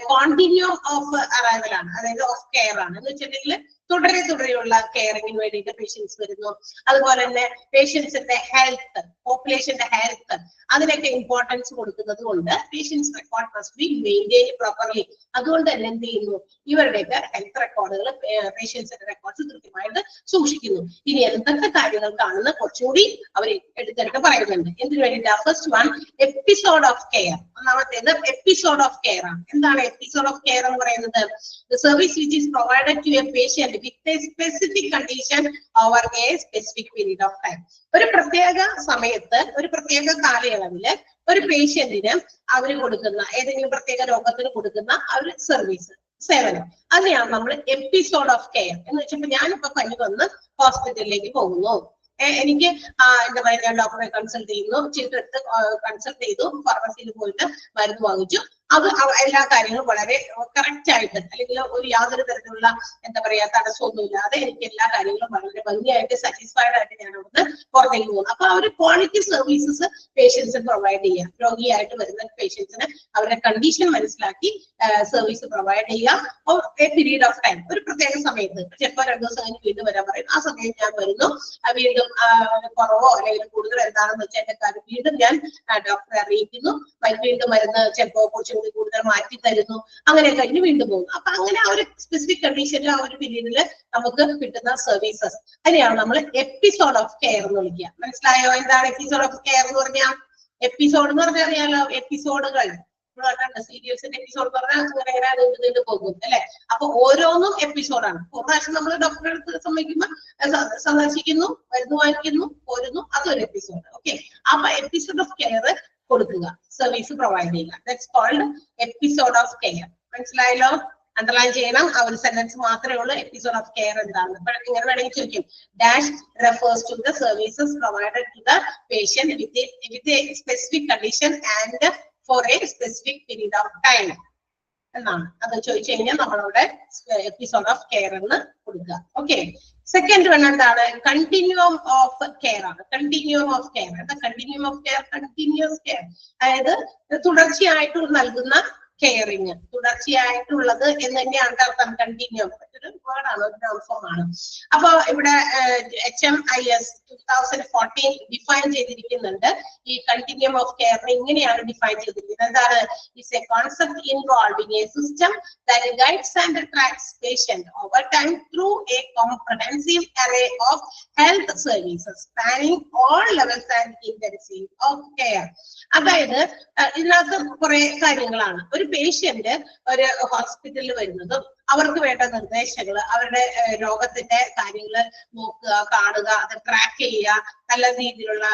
കോണ്ടിന്യൂം ഓഫ് അറൈവൽ ആണ്, അതായത് ഓഫ് കെയർ ആണ്. എന്ന് വെച്ചിട്ടുണ്ടെങ്കിൽ തുടരെയുള്ള കെയറിങ്ങിന് വേണ്ടിയിട്ട് പേഷ്യൻസ് വരുന്നു. അതുപോലെ തന്നെ പേഷ്യൻസിന്റെ ഹെൽത്ത്, പോപ്പുലേഷന്റെ ഹെൽത്ത്, അതിനൊക്കെ ഇമ്പോർട്ടൻസ് കൊടുക്കുന്നത് കൊണ്ട് patients record must be maintain properly. അതുകൊണ്ട് തന്നെ എന്ത് ചെയ്യുന്നു, ഇവരുടെയൊക്കെ ഹെൽത്ത് റെക്കോർഡുകൾ, പേഷ്യൻസിന്റെ റെക്കോർഡ്സ് കൃത്യമായിട്ട് സൂക്ഷിക്കുന്നു. ഇനി എന്തൊക്കെ കാര്യങ്ങൾക്കാണെന്ന് കുറച്ചുകൂടി അവർ എടുത്തെടുത്ത് പറയുന്നുണ്ട്. എന്തിനു വേണ്ടിയിട്ടാ? First one, episode of care. ഒന്നാമത്തേത് എപ്പിസോഡ് ഓഫ് കെയർ ആണ്. എന്താണ് എപ്പിസോഡ് ഓഫ് കെയർ എന്ന് പറയുന്നത്? The service which is provided to a patient with a specific condition over a specific period of time. ഒരു പ്രത്യേക സമയത്ത്, ഒരു പ്രത്യേക കാലയളവില് ഒരു പേഷ്യന്റിന് അവർ കൊടുക്കുന്ന, ഏതെങ്കിലും പ്രത്യേക രോഗത്തിന് കൊടുക്കുന്ന ഒരു സർവീസ്, സേവനം, അതിനെയാണ് നമ്മൾ എപ്പിസോഡ് ഓഫ് കെയർ എന്ന് വെച്ചപ്പോൾ ഞാനിപ്പോ പനി വന്ന് ഹോസ്പിറ്റലിലേക്ക് പോകുന്നു, എനിക്ക് എന്താ പറയുക, ഞാൻ ഡോക്ടറെ കൺസൾട്ട് ചെയ്യുന്നു, ചീട്ടെടുത്ത് കൺസൾട്ട് ചെയ്തു, ഫാർമസിയിൽ പോയിട്ട് മരുന്ന് വാങ്ങിച്ചു. അത് എല്ലാ കാര്യങ്ങളും വളരെ കറക്റ്റ് ആയിട്ട്, അല്ലെങ്കിൽ ഒരു യാതൊരു തരത്തിലുള്ള എന്താ പറയാ തടസ്സമൊന്നുമില്ലാതെ എനിക്ക് എല്ലാ കാര്യങ്ങളും വളരെ ഭംഗിയായിട്ട് സാറ്റിസ്ഫൈഡ് ആയിട്ട് ഞാൻ അവിടുന്ന് പുറത്തേക്ക് പോകുന്നു. അപ്പൊ ആ ഒരു ക്വാളിറ്റി സർവീസസ് പേഷ്യൻസിന് പ്രൊവൈഡ് ചെയ്യാം. രോഗിയായിട്ട് വരുന്ന പേഷ്യൻസിന് അവരുടെ കണ്ടീഷൻ മനസ്സിലാക്കി സർവീസ് പ്രൊവൈഡ് ചെയ്യുക. എ പീരീഡ് ഓഫ് ടൈം, ഒരു പ്രത്യേക സമയത്ത്, ചിലപ്പോൾ 2 ദിവസം കഴിഞ്ഞ് വീണ്ടും വരാൻ പറയും. ആ സമയം ഞാൻ വരുന്നു, വീണ്ടും കുറവോ അല്ലെങ്കിൽ കൂടുതൽ എന്താണെന്ന് വെച്ചാൽ എന്റെ കാര്യം വീണ്ടും ഞാൻ ഡോക്ടറെ അറിയിക്കുന്നു, വീണ്ടും മരുന്ന് ചിലപ്പോൾ കുറച്ചും കൂടി കൂടുതൽ മാറ്റി തരുന്നു, അങ്ങനെ കഴിഞ്ഞ് വീണ്ടും പോകുന്നു. അപ്പൊ അങ്ങനെ ആ ഒരു സ്പെസിഫിക് കണ്ടീഷനിൽ, ആ ഒരു പീരീഡില് നമുക്ക് കിട്ടുന്ന സർവീസസ്, അതിനെയാണ് നമ്മൾ എപ്പിസോഡ് ഓഫ് കെയർ എന്ന് വിളിക്കുക. മനസ്സിലായോ എന്താണ് എപ്പിസോഡ് ഓഫ് കെയർ എന്ന് പറഞ്ഞാൽ? എപ്പിസോഡ് എന്ന് പറഞ്ഞാൽ അറിയാലോ, എപ്പിസോഡുകൾ. സീരിയൽസിന്റെ എപ്പിസോഡ് പറഞ്ഞാൽ അങ്ങനെ നീണ്ടു പോകും അല്ലെ. അപ്പൊ ഓരോന്നും എപ്പിസോഡാണ്. ഒരു പ്രാവശ്യം നമ്മൾ ഡോക്ടറെ അടുത്ത് സന്ദർശിക്കുന്നു, മരുന്ന് വാങ്ങിക്കുന്നു, പോരുന്നു, അതൊരു എപ്പിസോഡ്. ഓക്കെ, അപ്പൊ എപ്പിസോഡ് ഓഫ് കെയർ കൊടുക്കുക, സർവീസ് പ്രൊവൈഡ് ചെയ്യുക. That's called episode of care. മനസ്സിലായല്ലോ? അണ്ടർലൈൻ ചെയ്യണം. ആ ഒരു സെന്റൻസ് മാത്രമേ ഉള്ളൂ. എപ്പിസോഡ് ഓഫ് കെയർ എന്താണ്? ഇങ്ങനെ വേണമെങ്കിൽ ചോദിക്കും. Dash refers to the services provided to the patient with a specific condition and for a specific period of time എന്നാണ്. അത് ചോദിച്ചു കഴിഞ്ഞാൽ നമ്മളവിടെ എപ്പിസോഡ് ഓഫ് കെയർ എന്ന് കൊടുക്കുക. ഓക്കെ, സെക്കൻഡ് വൺ എന്താണ്? കണ്ടിന്യൂം ഓഫ് കെയർ ആണ്. Continuum of care, continuum of care, continuous care, അതായത് തുടർച്ചയായിട്ട് നൽകുന്ന കെയറിങ്, തുടർച്ചയായിട്ടുള്ളത് എന്ന് തന്നെയാണ് അർത്ഥം. കണ്ടിന്യൂ ഒരു വേർഡാണ്, ഒരു നോൺ ഫോം ആണ്. അപ്പൊ ഇവിടെ HMIS 2014 ഡിഫൈൻ ചെയ്തിരിക്കുന്നുണ്ട്. ഈ കണ്ടിന്യൂം ഓഫ് കെയറിനെ ഇങ്ങനെയാണ് ഡിഫൈൻ ചെയ്തിരിക്കുന്നത്. എന്താണ്? It's A concept involving A system that guides and tracks patient over time through A comprehensive array of health services spanning all levels and intensity of care. അതായത് ഇതിനകത്ത് കുറെ കാര്യങ്ങളാണ്. ഒരു patient ഒരു ഹോസ്പിറ്റലിൽ വരുന്നതും അവർക്ക് വേണ്ട നിർദ്ദേശങ്ങൾ, അവരുടെ രോഗത്തിന്റെ കാര്യങ്ങൾ നോക്കുക, കാണുക, അത് ട്രാക്ക് ചെയ്യുക, നല്ല രീതിയിലുള്ള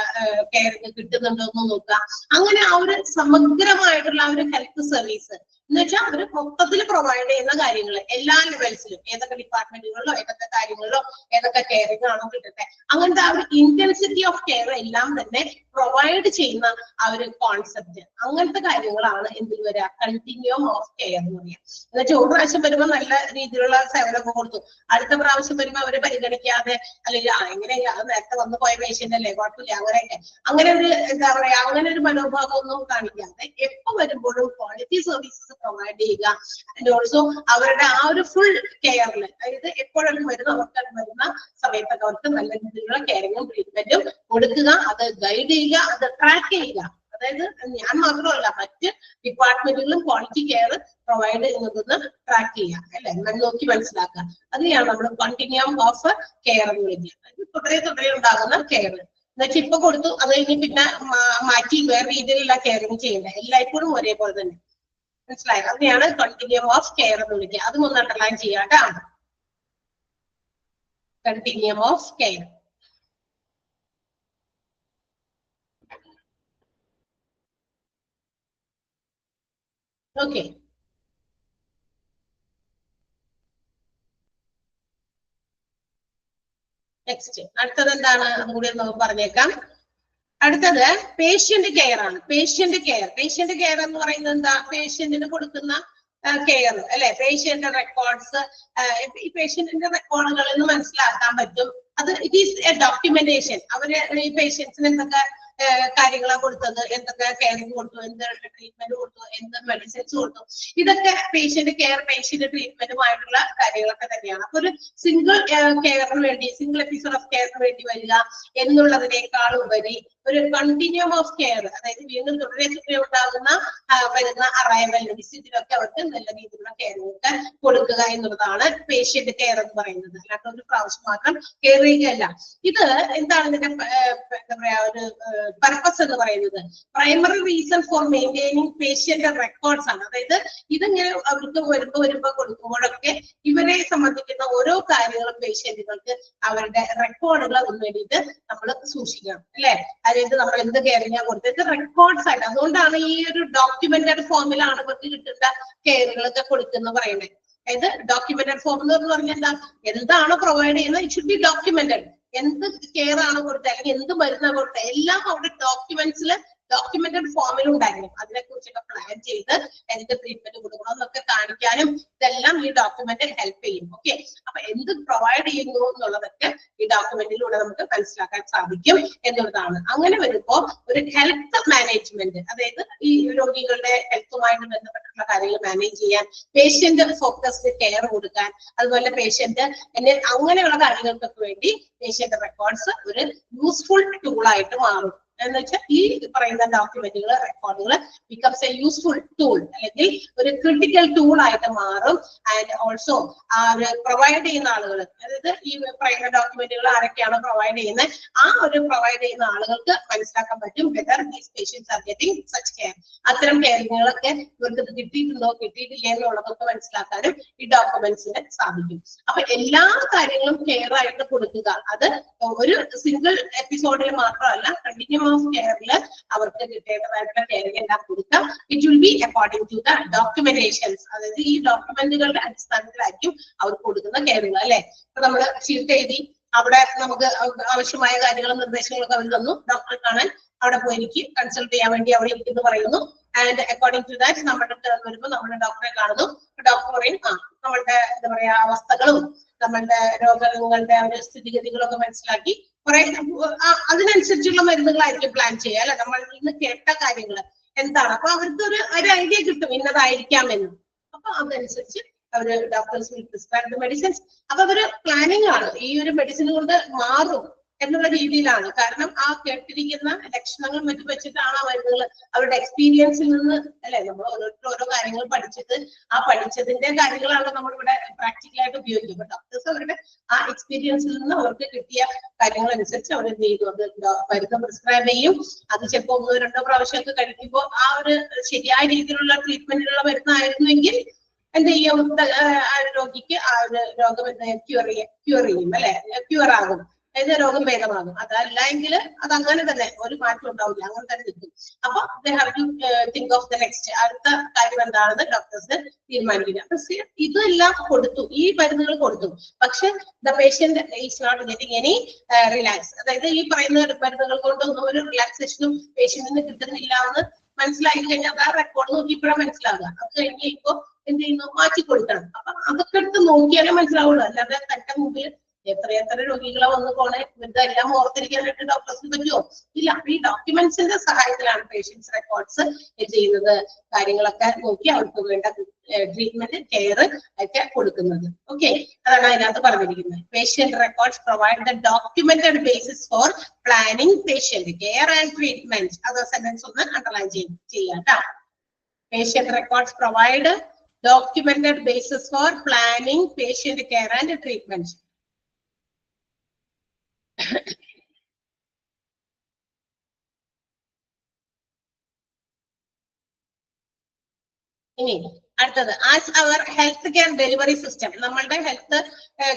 കെയറിങ് കിട്ടുന്നുണ്ടോ എന്ന് നോക്കുക. അങ്ങനെ ആ ഒരു സമഗ്രമായിട്ടുള്ള ഒരു ഹെൽത്ത് സർവീസ് എന്ന് വെച്ചാൽ അവര് മൊത്തത്തിൽ പ്രൊവൈഡ് ചെയ്യുന്ന കാര്യങ്ങൾ എല്ലാ ലെവൽസിലും, ഏതൊക്കെ ഡിപ്പാർട്ട്മെന്റുകളിലോ ഏതൊക്കെ കാര്യങ്ങളിലോ ഏതൊക്കെ കെയറിംഗ് ആണോ കിട്ടട്ടെ, അങ്ങനത്തെ ആ ഒരു ഇന്റൻസിറ്റി ഓഫ് കെയർ എല്ലാം തന്നെ പ്രൊവൈഡ് ചെയ്യുന്ന ആ ഒരു കോൺസെപ്റ്റ്, അങ്ങനത്തെ കാര്യങ്ങളാണ് എന്തിൽ വരിക? കണ്ടിന്യൂം ഓഫ് കെയർ എന്ന് പറയാം. എന്നുവെച്ചാൽ ഒരു പ്രാവശ്യം വരുമ്പോൾ നല്ല രീതിയിലുള്ള സേവനമൊക്കെ കൊടുത്തു, അടുത്ത പ്രാവശ്യം വരുമ്പോൾ അവരെ പരിഗണിക്കാതെ, അല്ലെങ്കിൽ എങ്ങനെയാ അത് നേരത്തെ വന്നു പോയ പേഷ്യന്റ് അല്ലേ, കുഴപ്പമില്ല, അങ്ങനെയൊക്കെ, അങ്ങനെ ഒരു എന്താ പറയാ, അങ്ങനെ ഒരു മനോഭാവം ഒന്നും കാണിക്കാതെ എപ്പോ വരുമ്പോഴും ക്വാളിറ്റി സർവീസസ് പ്രൊവൈഡ് ചെയ്യുക. ആൻഡ് ഓൾസോ അവരുടെ ആ ഒരു ഫുൾ കെയറിൽ, അതായത് എപ്പോഴൊക്കെ വരുന്ന അവർക്ക് വരുന്ന സമയത്തൊക്കെ അവർക്ക് നല്ല രീതിയിലുള്ള കെയറിങ്ങും ട്രീറ്റ്മെന്റും കൊടുക്കുക, അത് ഗൈഡ് ചെയ്യുക, അത് ട്രാക്ക് ചെയ്യുക. അതായത് ഞാൻ മാത്രമല്ല, മറ്റ് ഡിപ്പാർട്ട്മെന്റുകളും ക്വാളിറ്റി കെയർ പ്രൊവൈഡ് ചെയ്യുന്നതെന്ന് ട്രാക്ക് ചെയ്യുക, അല്ലെ, നോക്കി മനസ്സിലാക്കുക. അതിനെയാണ് നമ്മൾ കണ്ടിന്യൂം ഓഫ് കെയർ എന്ന് വിളിക്കുക. തുടരെ ഉണ്ടാകുന്ന കെയർ എന്നുവെച്ചാൽ ഇപ്പൊ കൊടുത്തു, അത് കഴിഞ്ഞ് പിന്നെ മാറ്റി വേറെ രീതിയിലുള്ള കെയറിങ് ചെയ്യേണ്ട, എല്ലായ്പ്പോഴും ഒരേപോലെ തന്നെ. മനസ്സിലായോ? അതിനെയാണ് കണ്ടിന്യൂം ഓഫ് കെയർ എന്ന് വിളിക്കുക. അതും ഒന്ന് അണ്ടർലൈൻ ചെയ്യാട്ടോ. Continuum of care. Okay, next അടുത്തത് എന്താണ്? അതും കൂടി നമുക്ക് പറഞ്ഞേക്കാം. അടുത്തത് പേഷ്യന്റ് കെയർ ആണ്. പേഷ്യന്റ് കെയർ എന്ന് പറയുന്നത് എന്താ? പേഷ്യന്റിന് കൊടുക്കുന്ന കെയർ, അല്ലെ, പേഷ്യന്റ് റെക്കോർഡ്സ്. ഈ പേഷ്യന്റിന്റെ റെക്കോർഡുകളിൽ നിന്ന് മനസ്സിലാക്കാൻ പറ്റും, അത് ഇറ്റ് ഈസ് എ ഡോക്യുമെന്റേഷൻ. അവര് ഈ പേഷ്യൻസിന് എന്തൊക്കെ കാര്യങ്ങളാണ് കൊടുത്തത്, എന്തൊക്കെ കെയറിങ് കൊടുത്തു, എന്ത് ട്രീറ്റ്മെന്റ് കൊടുത്തു, എന്ത് മെഡിസിൻസ് കൊടുത്തു, ഇതൊക്കെ പേഷ്യന്റ് കെയർ, പേഷ്യന്റ് ട്രീറ്റ്മെന്റുമായിട്ടുള്ള കാര്യങ്ങളൊക്കെ തന്നെയാണ്. അപ്പൊ ഒരു സിംഗിൾ കെയറിന് വേണ്ടി, സിംഗിൾ എപ്പിസോഡ് ഓഫ് കെയറിന് വേണ്ടി വരിക എന്നുള്ളതിനേക്കാൾ ഉപരി ഒരു കണ്ടിന്യൂം ഓഫ് കെയർ, അതായത് വീണ്ടും തുടരെ ഉണ്ടാകുന്ന വരുന്ന അറൈവൽ വിസിറ്റിലൊക്കെ അവർക്ക് നല്ല രീതിയിലുള്ള കെയറിങ്ങൊക്കെ കൊടുക്കുക എന്നുള്ളതാണ് പേഷ്യന്റ് കെയർ എന്ന് പറയുന്നത്. അല്ലാത്ത ഒരു പ്രാവശ്യം മാത്രം കെയർ ചെയ്യുകയല്ല. ഇത് എന്താണ് ഇതിന്റെ എന്താ പറയാ ഒരു പർപ്പസ് എന്ന് പറയുന്നത്? Primary reason for maintaining patient records ആണ്. അതായത് ഇതിങ്ങനെ അവർക്ക് വരുമ്പോ കൊടുക്കുമ്പോഴൊക്കെ ഇവരെ സംബന്ധിക്കുന്ന ഓരോ കാര്യങ്ങളും പേഷ്യന്റുകൾക്ക് അവരുടെ റെക്കോർഡുകൾ അതിന് വേണ്ടിയിട്ട് നമ്മൾ സൂക്ഷിക്കണം, അല്ലെ? അതായത് നമ്മൾ എന്ത് കെയറിങ്ങാ കൊടുത്തത് റെക്കോർഡ്സ് ആയിട്ട്. അതുകൊണ്ടാണ് ഈ ഒരു ഡോക്യുമെന്റഡ് ഫോമിലാണ് ഇവർക്ക് കിട്ടുന്ന കെയറുകളൊക്കെ കൊടുക്കുന്ന പറയുന്നത്. അതായത് ഡോക്യുമെന്റഡ് ഫോം എന്ന് പറഞ്ഞാൽ എന്താണ് പ്രൊവൈഡ് ചെയ്യുന്നത്, ഇറ്റ് ഷുഡ് ബി ഡോക്യുമെന്റഡ്. എന്ത് കെയർ ആണ് കൊടുത്തത് അല്ലെങ്കിൽ എന്ത് മരുന്നാണ് കൊടുത്തത് എല്ലാം അവിടെ ഡോക്യുമെന്റ്സിൽ ഡോക്യുമെന്റഡ് ഫോമിൽ ഉണ്ടായിരുന്നു. അതിനെ കുറിച്ചൊക്കെ പ്ലാൻ ചെയ്ത് എന്ത് ട്രീറ്റ്മെന്റ് കൊടുക്കണം എന്നൊക്കെ കാണിക്കാനും ഇതെല്ലാം ഈ ഡോക്യുമെന്റ് ഹെൽപ്പ് ചെയ്യും. ഓക്കെ, അപ്പൊ എന്ത് പ്രൊവൈഡ് ചെയ്യുന്നു എന്നുള്ളതൊക്കെ ഈ ഡോക്യുമെന്റിലൂടെ നമുക്ക് മനസ്സിലാക്കാൻ സാധിക്കും എന്നുള്ളതാണ്. അങ്ങനെ വരുമ്പോൾ ഒരു ഹെൽത്ത് മാനേജ്മെന്റ്, അതായത് ഈ രോഗികളുടെ ഹെൽത്തുമായിട്ട് ബന്ധപ്പെട്ടിട്ടുള്ള കാര്യങ്ങൾ മാനേജ് ചെയ്യാൻ, പേഷ്യന്റ് ഫോക്കസ്ഡ് കെയർ കൊടുക്കാൻ, അതുപോലെ പേഷ്യന്റ് അങ്ങനെയുള്ള കാര്യങ്ങൾക്കൊക്കെ വേണ്ടി പേഷ്യന്റ് റെക്കോർഡ്സ് ഒരു യൂസ്ഫുൾ ടൂൾ ആയിട്ട് മാറും. എന്ന് വെച്ചാൽ ഈ പറയുന്ന ഡോക്യുമെന്റുകൾ, റെക്കോർഡുകൾ ബിക്കംസ് എ യൂസ്ഫുൾ ടൂൾ, അല്ലെങ്കിൽ ഒരു ക്രിട്ടിക്കൽ ടൂൾ ആയിട്ട് മാറും. ആൻഡ് ഓൾസോ ആ ഒരു പ്രൊവൈഡ് ചെയ്യുന്ന ആളുകൾ, അതായത് ഈ പറയുന്ന ഡോക്യുമെന്റുകൾ ആരൊക്കെയാണോ പ്രൊവൈഡ് ചെയ്യുന്നത് ആ ഒരു പ്രൊവൈഡ് ചെയ്യുന്ന ആളുകൾക്ക് മനസ്സിലാക്കാൻ പറ്റും whether these patients are getting such care. അത്തരം കെയറിങ്ങുകളൊക്കെ ഇവർക്ക് കിട്ടിയിട്ടുണ്ടോ കിട്ടിയിട്ടില്ലേ എന്നുള്ളതൊക്കെ മനസ്സിലാക്കാനും ഈ ഡോക്യുമെന്റ്സിന് സാധിക്കും. അപ്പൊ എല്ലാ കാര്യങ്ങളും കെയർ ആയിട്ട് കൊടുക്കുക, അത് ഒരു സിംഗിൾ എപ്പിസോഡിൽ മാത്രമല്ല, കണ്ടിന്യൂ ഓഫ് കെയറിൽ അവർക്ക് കിട്ടേണ്ടതായിട്ടുള്ള കെയറിംഗ് എല്ലാം കൊടുക്കാം. It will be according to the documentations, അതായത് ഈ ഡോക്യുമെന്റുകളുടെ അടിസ്ഥാനത്തിലായിരിക്കും അവർക്ക് കൊടുക്കുന്ന കെയറുകൾ, അല്ലെ? ഇപ്പൊ നമ്മൾ ഷീറ്റ് എഴുതി അവിടെ നമുക്ക് ആവശ്യമായ കാര്യങ്ങളും നിർദ്ദേശങ്ങളൊക്കെ അവർ തന്നു, ഡോക്ടറെ കാണാൻ അവിടെ പോയിരിക്കും, കൺസൾട്ട് ചെയ്യാൻ വേണ്ടി അവിടെ ഇരിക്കുന്നു പറയുന്നു. ആൻഡ് അക്കോർഡിംഗ് ടു ദാറ്റ് നമ്മുടെ ടേൺ വരുമ്പോൾ നമ്മുടെ ഡോക്ടറെ കാണുന്നു. ഡോക്ടർ പറയും നമ്മളുടെ എന്താ പറയാ അവസ്ഥകളും നമ്മളുടെ രോഗങ്ങളുടെ ഒരു സ്ഥിതിഗതികളൊക്കെ മനസ്സിലാക്കി കുറെ അതിനനുസരിച്ചുള്ള മരുന്നുകളായിരിക്കും പ്ലാൻ ചെയ്യുക, അല്ലെ? നമ്മൾ ഇന്ന് കേട്ട കാര്യങ്ങൾ എന്താണ്, അപ്പൊ അവർക്ക് ഒരു ഐഡിയ കിട്ടും ഇന്നതായിരിക്കാമെന്ന്. അപ്പൊ അതനുസരിച്ച് അവര് doctors will prescribe the medicines. അപ്പൊ അവര് പ്ലാനിങ് ആണ്, ഈ ഒരു മെഡിസിൻ കൊണ്ട് മാറും എന്നുള്ള രീതിയിലാണ്. കാരണം ആ കേട്ടിരിക്കുന്ന ലക്ഷണങ്ങൾ മറ്റും വെച്ചിട്ടാണ് ആ മരുന്നുകൾ അവരുടെ എക്സ്പീരിയൻസിൽ നിന്ന്, അല്ലെ? നമ്മൾ ഓരോരുത്തർ ഓരോ കാര്യങ്ങൾ പഠിച്ചിട്ട് ആ പഠിച്ചതിന്റെ കാര്യങ്ങളാണ് നമ്മൾ ഇവിടെ പ്രാക്ടിക്കലായിട്ട് ഉപയോഗിക്കുന്നത്. ഡോക്ടേഴ്സ് അവരുടെ ആ എക്സ്പീരിയൻസിൽ നിന്ന് അവർക്ക് കിട്ടിയ കാര്യങ്ങൾ അനുസരിച്ച് അവർ എന്ത് ചെയ്തു, അത് മരുന്ന് പ്രിസ്ക്രൈബ് ചെയ്യും. അത് ചിലപ്പോൾ 1-2 പ്രാവശ്യമൊക്കെ കഴിക്കുമ്പോൾ ആ ഒരു ശരിയായ രീതിയിലുള്ള ട്രീറ്റ്മെന്റിനുള്ള മരുന്നായിരുന്നുവെങ്കിൽ എന്ത് ചെയ്യും, രോഗിക്ക് ആ ഒരു രോഗം ക്യൂർ ചെയ്യും, അല്ലെ? ക്യൂർ ആകും, അതായത് രോഗം ഭേദമാകും. അതല്ല എങ്കിൽ അത് അങ്ങനെ തന്നെ ഒരു മാറ്റം ഉണ്ടാവില്ല, അങ്ങനെ തന്നെ നിൽക്കും. അപ്പൊ they have to think of the next, അടുത്ത കാര്യം എന്താണെന്ന് ഡോക്ടേഴ്സ് തീരുമാനിക്കുക. അപ്പൊ ഇതെല്ലാം കൊടുത്തു, ഈ മരുന്നുകൾ കൊടുത്തു, പക്ഷെ the patient is not getting any relax. അതായത് ഈ പറയുന്ന മരുന്നുകൾ കൊണ്ടൊന്നും ഒരു റിലാക്സേഷനും പേഷ്യന്റിന് കിട്ടുന്നില്ല എന്ന് മനസ്സിലാക്കി കഴിഞ്ഞാൽ ആ റെക്കോർഡ് നോക്കിയപ്പോഴാണ് മനസ്സിലാകുക. അത് കഴിഞ്ഞ് കഴിയുമ്പോൾ എന്ത് ചെയ്യുന്നു, മാറ്റി കൊടുക്കണം. അപ്പൊ അതൊക്കെ എടുത്ത് നോക്കിയാലേ മനസ്സിലാവുള്ളൂ. അല്ലാതെ തന്റെ മുമ്പിൽ എത്ര രോഗികളെ വന്ന് പോണേ ഇതെല്ലാം ഓർത്തിരിക്കാനായിട്ട് ഡോക്ടേഴ്സിന് പറ്റുമോ? ഇല്ല. ഈ ഡോക്യുമെന്റ്സിന്റെ സഹായത്തിലാണ് പേഷ്യൻസ് റെക്കോർഡ്സ് ചെയ്യുന്നത്. കാര്യങ്ങളൊക്കെ നോക്കി അവർക്ക് വേണ്ട ട്രീറ്റ്മെന്റ് കെയർ ഒക്കെ കൊടുക്കുന്നത്. ഓക്കെ, അതാണ് അതിനകത്ത് പറഞ്ഞിരിക്കുന്നത്. Patient records provide the documented basis for planning patient care and treatment. അത് സെന്റൻസ് ഒന്ന് അണ്ടർലൈൻ ചെയ്യാം കേട്ടോ. Patient records provide documented basis for planning patient care and treatment. ഇനി അടുത്തത്, as our health care delivery system, നമ്മളുടെ health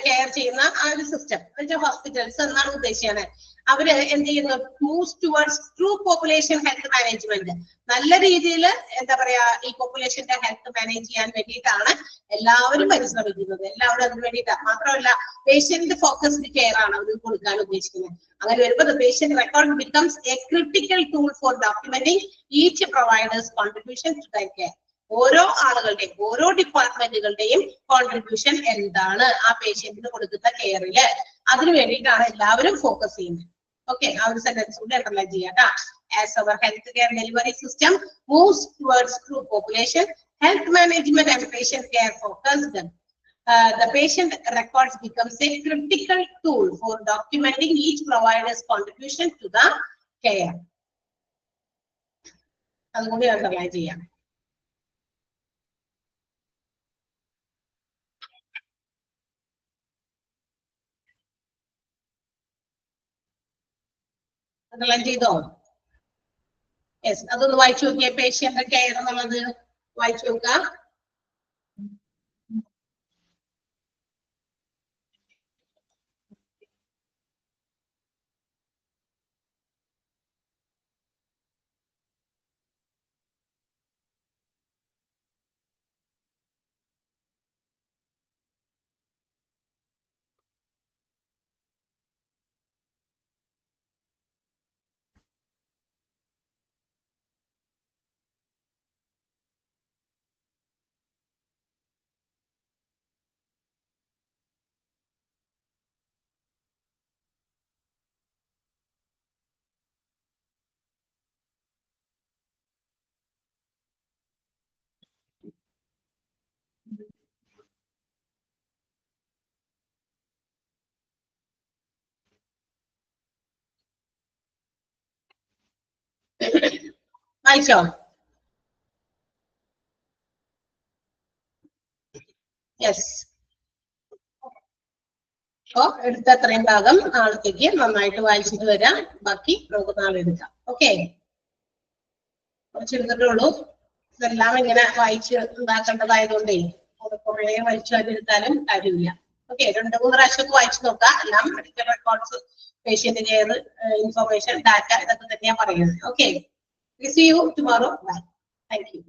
care ചെയ്യുന്ന ആ ഒരു സിസ്റ്റം ഹോസ്പിറ്റൽസ് എന്നാണ് ഉദ്ദേശിക്കുന്നത്. അവര് എന്ത് ചെയ്യുന്നു, moves towards true population health management. നല്ല രീതിയിൽ എന്താ പറയാ ഈ പോപ്പുലേഷന്റെ ഹെൽത്ത് മാനേജ് ചെയ്യാൻ വേണ്ടിയിട്ടാണ് എല്ലാവരും പരിശ്രമിക്കുന്നത്. എല്ലാവരും അതിന് വേണ്ടിയിട്ടാണ്. മാത്രമല്ല പേഷ്യന്റ് ഫോക്കസ്ഡ് കെയർ ആണ് അവർ കൊടുക്കാൻ ഉദ്ദേശിക്കുന്നത്. അങ്ങനെ വരുമ്പോൾ patient record becomes a critical tool for documenting each providers contribution to the care. ഓരോ ആളുകളുടെയും ഓരോ ഡിപ്പാർട്ട്മെന്റുകളുടെയും കോൺട്രിബ്യൂഷൻ എന്താണ് ആ പേഷ്യന്റിന് കൊടുക്കുന്ന കെയറില്, അതിനു വേണ്ടിയിട്ടാണ് എല്ലാവരും ഫോക്കസ് ചെയ്യുന്നത്. Okay, our sentence would underline here. As our healthcare delivery system moves towards group population, health management and patient care focused, the patient records becomes a critical tool for documenting each provider's contribution to the care. അതുകൂടി underline ചെയ്യാം. underline ചെയ്തോ? Yes, അതൊന്ന് വായിച്ചു നോക്കിയേ. Patient care എന്നുള്ളത് വായിച്ചു നോക്കാം. വായിച്ചോ? യെസ്. അപ്പോ എടുത്ത അത്രയും ഭാഗം നാളത്തേക്ക് നന്നായിട്ട് വായിച്ചിട്ട് വരാം. ബാക്കി നമുക്ക് നാളെ എടുക്കാം. ഓക്കെ, കുറച്ച് എടുത്തിട്ടുള്ളൂ. ഇതെല്ലാം ഇങ്ങനെ വായിച്ച് ഉണ്ടാക്കേണ്ടതായതുകൊണ്ടേ അത് കുറേ വലിച്ചാലും കാര്യമില്ല. ഓക്കെ, 2-3 പ്രാവശ്യമൊക്കെ വായിച്ചു നോക്കാം. എല്ലാം medical records, patient care information, data, ഇതൊക്കെ തന്നെയാണ് പറയുന്നത്. Okay, see you tomorrow. Bye. Thank you.